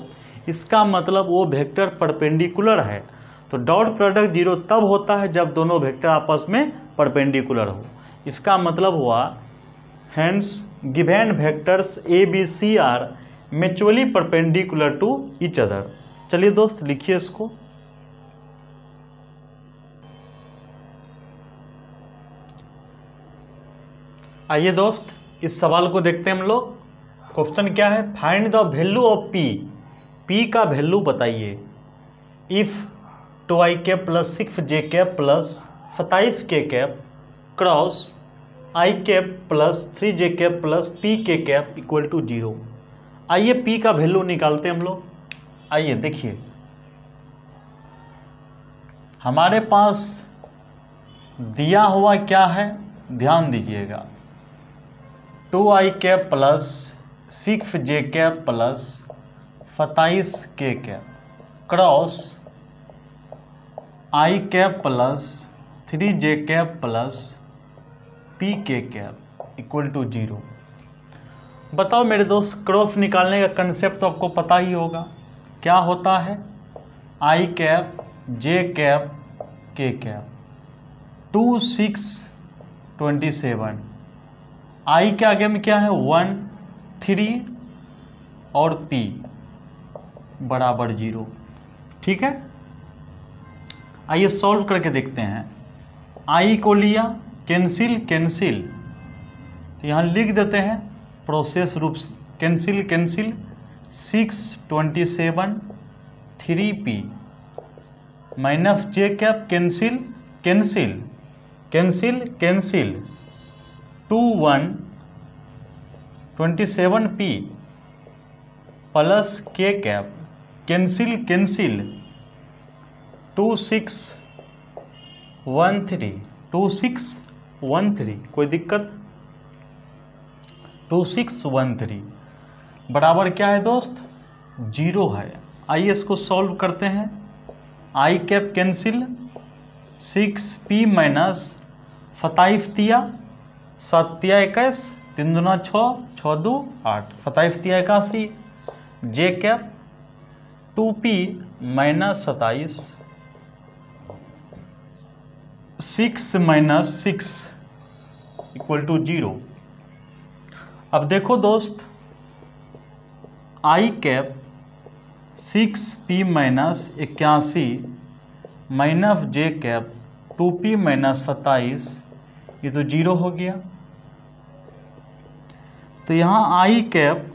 इसका मतलब वो वेक्टर परपेंडिकुलर है। तो डॉट प्रोडक्ट 0 तब होता है जब दोनों वेक्टर आपस में परपेंडिकुलर हो। इसका मतलब हुआ hence given vectors A B C are mutually perpendicular to each other. चलिए दोस्त लिखिए इसको। आइए दोस्त इस सवाल को देखते हैं हम लोग। क्वेश्चन क्या है? Find the value of P. P का वैल्यू बताइए। If 2i cap plus 6j cap plus 27k cap cross i cap plus 3j cap plus pk cap equal to 0। आइए पी का वैल्यू निकालते हैं हम लोग। आइए देखिए, हमारे पास दिया हुआ क्या है, ध्यान दीजिएगा। 2i cap plus 6j cap plus 27k cap cross i cap plus 3j cap plus pk cap equal to 0। बताओ मेरे दोस्त, क्रॉस निकालने का कंसेप्ट तो आपको पता ही होगा। क्या होता है? i cap j cap k cap 2 6 27। i के आगे में क्या है? 1 3 और P बराबर 0। ठीक है, आइए सॉल्व करके देखते हैं। I को लिया, कैंसिल कैंसिल, तो यहाँ लिख देते हैं प्रोसेस रूप से, cancel cancel, 6 27 3P minus J cap, cancel cancel cancel cancel, 2 1 27P plus K cap, cancel cancel, 2 6 1 3 2 6 1 3, कोई दिक्कत, 2 6 1 3 बराबर क्या है दोस्त, 0 है। आइए इसको सॉल्व करते हैं। I cap cancel, 6P minus 27 तिया 7 तिया 21, 3 दूना 6 6 2 8, 27 तिया 81, J cap 2P minus 27, 6 minus 6 equal to 0। अब देखो दोस्त, I cap 6P minus 81 minus J cap 2P minus 27, ये तो 0 हो गया। तो यहाँ I cap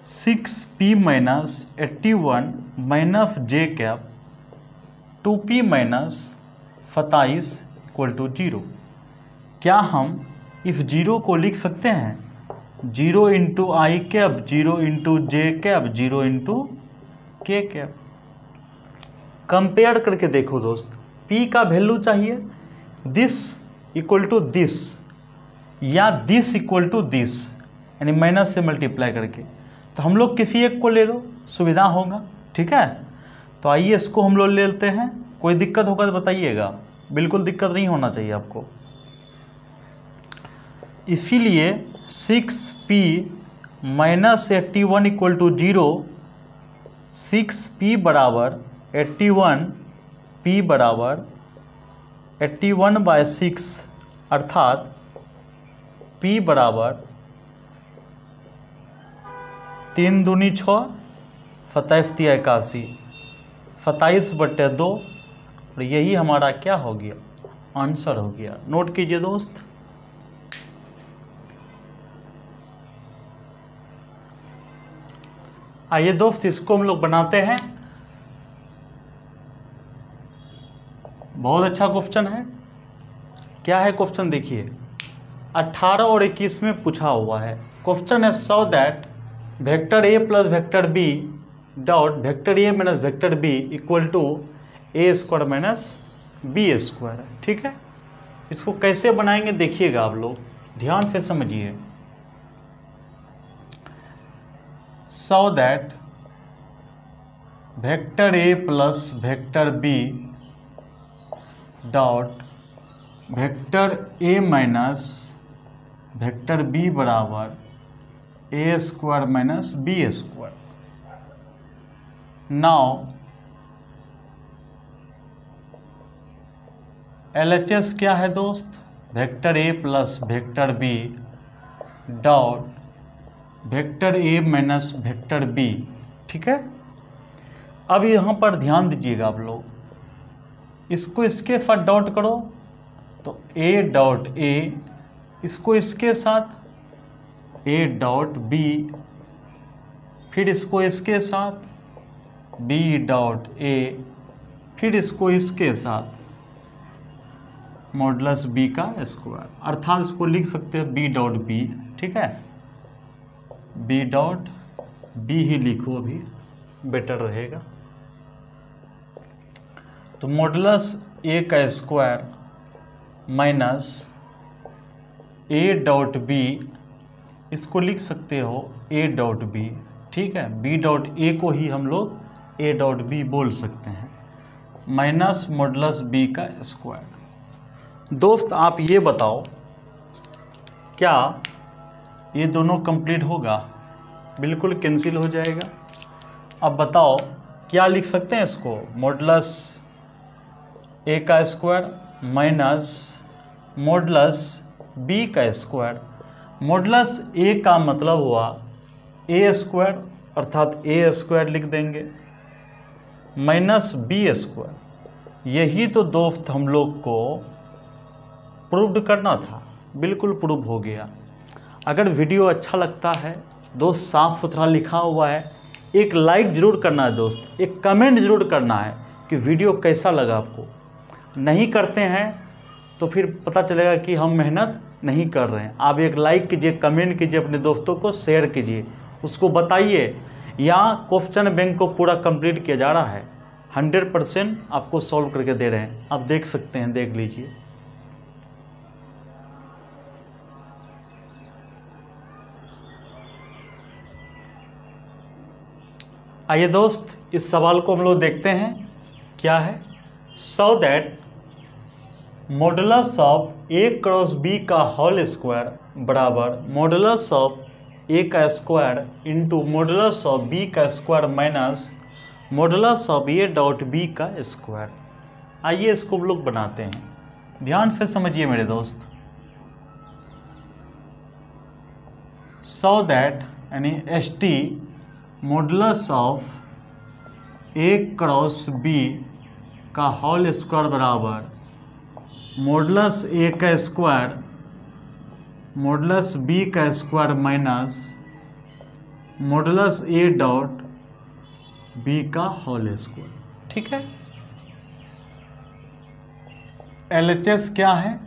6P minus 81 minus J cap 2P minus 27 equal to 0। क्या हम इस 0 को लिख सकते हैं, 0 into I cap, 0 into J cap, 0 into K cap. Compare करके देखो दोस्त, P का वैल्यू चाहिए दिस इक्वल टू दिस या दिस इक्वल टू दिस, यानी माइनस से मल्टीप्लाई करके, तो हम लोग किसी एक को ले लो, सुविधा होगा। ठीक है, तो आइए इसको हम लोग ले लेते हैं। कोई दिक्कत होगा तो बताइएगा, बिल्कुल दिक्कत नहीं होना चाहिए आपको। इसीलिए 6P minus 81 equal to 0, 6P बराबर 81, P बराबर 81/6, अर्थात P बराबर 3 दूनी 6, 27 तिया 81, 27/2, और यही हमारा क्या हो गया, आंसर हो गया। नोट कीजिए दोस्त। आइए दोस्त इसको हम लोग बनाते हैं। बहुत अच्छा क्वेश्चन है। क्या है क्वेश्चन, देखिए 18 और 21 में पूछा हुआ है। क्वेश्चन है so that vector A plus vector B dot vector A minus vector B equal to A square minus B square. ठीक है, इसको कैसे बनाएंगे देखिएगा आप लोग, ध्यान से समझिए। So that vector A plus vector B dot vector A minus vector B बराबर A square minus B square. Now LHS क्या है दोस्त, vector A plus vector B dot vector A minus vector B. ठीक है, अब यहाँ पर ध्यान दीजिएगा आप लोग, इसको इसके साथ डॉट करो तो ए डॉट ए, इसको इसके साथ ए डॉट बी, फिर इसको इसके साथ बी डॉट ए, फिर इसको इसके साथ मॉडुलस बी का स्क्वायर, अर्थात इसको लिख सकते हैं बी डॉट बी। ठीक है, बी डॉट बी ही लिखो, अभी बेटर रहेगा। तो मॉडुलस ए का square minus A dot B, इसको लिख सकते हो ए डॉट बी। ठीक है, बी डॉट ए को ही हम लोग ए डॉट बी बोल सकते हैं, माइनस मॉडुलस बी का स्क्वायर। दोस्त आप ये बताओ, क्या ये दोनों कंप्लीट होगा, बिल्कुल कैंसिल हो जाएगा। अब बताओ क्या लिख सकते हैं इसको, मॉडुलस ए का स्क्वायर माइनस मॉडुलस बी का स्क्वायर। मॉडुलस ए का मतलब हुआ ए स्क्वायर अर्थात ए स्क्वायर लिख देंगे माइनस बी स्क्वायर। यही तो दोस्त हम लोग को प्रूव करना था, बिल्कुल प्रूव हो गया। अगर वीडियो अच्छा लगता है दोस्त, साफ सुथरा लिखा हुआ है, एक लाइक ज़रूर करना है दोस्त, एक कमेंट ज़रूर करना है कि वीडियो कैसा लगा आपको। नहीं करते हैं तो फिर पता चलेगा कि हम मेहनत नहीं कर रहे हैं। आप एक लाइक कीजिए, कमेंट कीजिए, अपने दोस्तों को शेयर कीजिए, उसको बताइए यहाँ क्वेश्चन बैंक को पूरा कंप्लीट किया जा रहा है, 100% आपको सॉल्व करके दे रहे हैं। आप देख सकते हैं, देख लीजिए। आइए दोस्त इस सवाल को हम लोग देखते हैं क्या है। So that modulus of A cross B का होल स्क्वायर बराबर मॉडुलस ऑफ ए का square into modulus of B का square minus modulus of A dot B का स्क्वायर। आइए इसको हम लोग बनाते हैं, ध्यान से समझिए मेरे दोस्त। सो दैट यानी S T modulus of A cross B का होल स्क्वायर बराबर मॉडुलस ए का स्क्वायर मॉडुलस बी का square minus modulus A dot B का होल स्क्वायर। ठीक है, LHS क्या है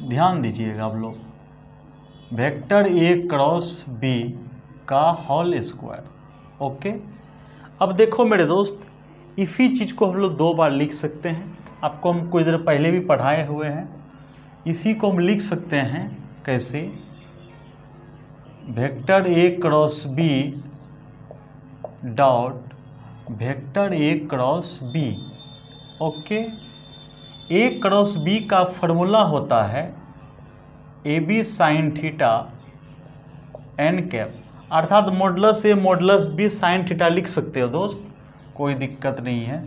ध्यान दीजिएगा आप लोग, वेक्टर ए क्रॉस बी का होल स्क्वायर। ओके, अब देखो मेरे दोस्त, इसी चीज़ को हम लोग दो बार लिख सकते हैं। आपको हम कुछ देर पहले भी पढ़ाए हुए हैं। इसी को हम लिख सकते हैं कैसे, vector A cross B dot vector A cross B. Okay, A cross B का फॉर्मूला होता है A B sine theta N cap, अर्थात modulus A modulus B sine theta लिख सकते हो दोस्त, कोई दिक्कत नहीं है।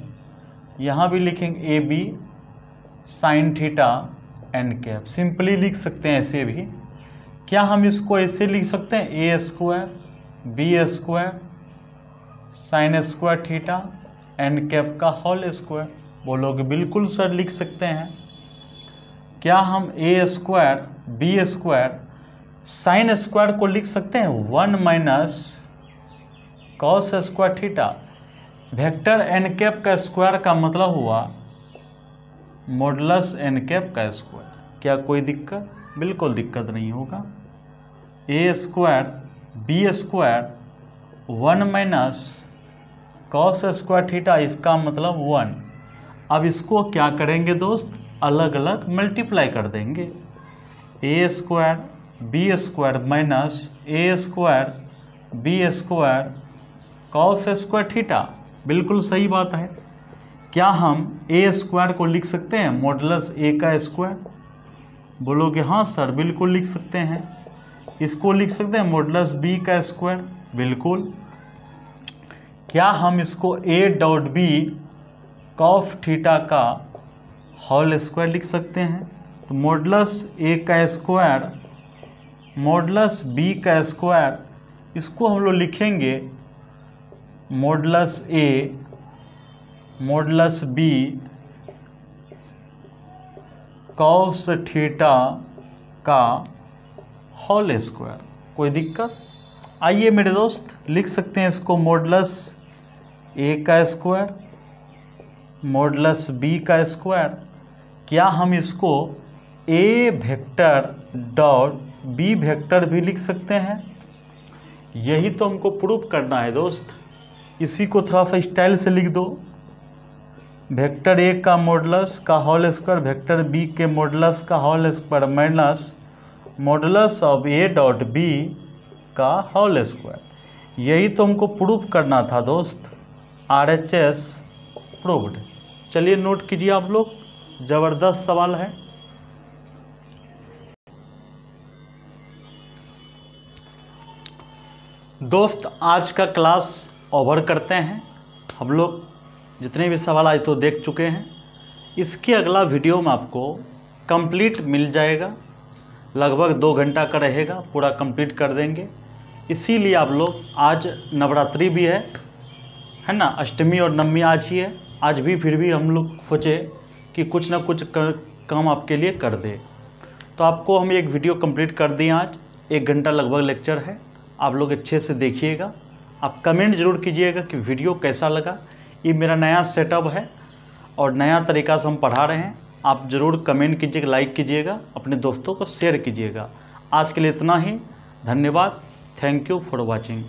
यहाँ भी लिखेंगे A B sine theta N cap, simply लिख सकते हैं ऐसे भी। क्या हम इसको ऐसे लिख सकते हैं, A square B square sine square theta N cap का होल स्क्वायर? बोलोगे बिल्कुल सर लिख सकते हैं। क्या हम A square B square sine square को लिख सकते हैं 1 minus cos square theta? Vector N cap का स्क्वायर का मतलब हुआ मॉडुलस एन कैप का स्क्वायर। क्या कोई दिक्कत? बिल्कुल दिक्कत नहीं होगा। A square B square 1 minus cos square theta, इसका मतलब 1। अब इसको क्या करेंगे दोस्त, अलग अलग मल्टीप्लाई कर देंगे। A square B square minus A square B square cos square theta, बिल्कुल सही बात है। क्या हम ए स्क्वायर को लिख सकते हैं मॉडुलस ए का स्क्वायर? बोलोगे हाँ सर बिल्कुल लिख सकते हैं। इसको लिख सकते हैं मॉडुलस बी का स्क्वायर, बिल्कुल। क्या हम इसको A dot B cos theta का होल स्क्वायर लिख सकते हैं? तो मॉडुलस ए का स्क्वायर मॉडुलस बी का स्क्वायर, इसको हम लोग लिखेंगे modulus A modulus B cos theta का होल स्क्वायर। कोई दिक्कत? आइए मेरे दोस्त लिख सकते हैं इसको मॉडुलस ए का स्क्वायर मॉडुलस बी का स्क्वायर। क्या हम इसको ए वेक्टर डॉट बी वेक्टर भी लिख सकते हैं? यही तो हमको प्रूफ करना है दोस्त। इसी को थोड़ा सा स्टाइल से लिख दो, वेक्टर ए का मॉडुलस का होल स्क्वायर वेक्टर बी के मॉडुलस का whole square minus modulus of A dot B का होल स्क्वायर। यही तो हमको प्रूफ करना था दोस्त। RHS proved. चलिए नोट कीजिए आप लोग, ज़बरदस्त सवाल है। दोस्त आज का क्लास ओवर करते हैं। हम लोग जितने भी सवाल आज तो देख चुके हैं, इसके अगला वीडियो में आपको कंप्लीट मिल जाएगा। लगभग 2 घंटा का रहेगा, पूरा कंप्लीट कर देंगे। इसीलिए आप लोग, आज नवरात्रि भी है ना, अष्टमी और नवमी आज ही है, आज भी फिर भी हम लोग सोचे कि कुछ ना कुछ काम आपके लिए कर दे। तो आपको हम एक वीडियो कंप्लीट कर दिए आज, 1 घंटा लगभग लेक्चर है, आप लोग अच्छे से देखिएगा। आप कमेंट ज़रूर कीजिएगा कि वीडियो कैसा लगा। ये मेरा नया सेटअप है और नया तरीका से हम पढ़ा रहे हैं। आप ज़रूर कमेंट कीजिएगा, लाइक कीजिएगा, अपने दोस्तों को शेयर कीजिएगा। आज के लिए इतना ही, धन्यवाद। Thank you for watching.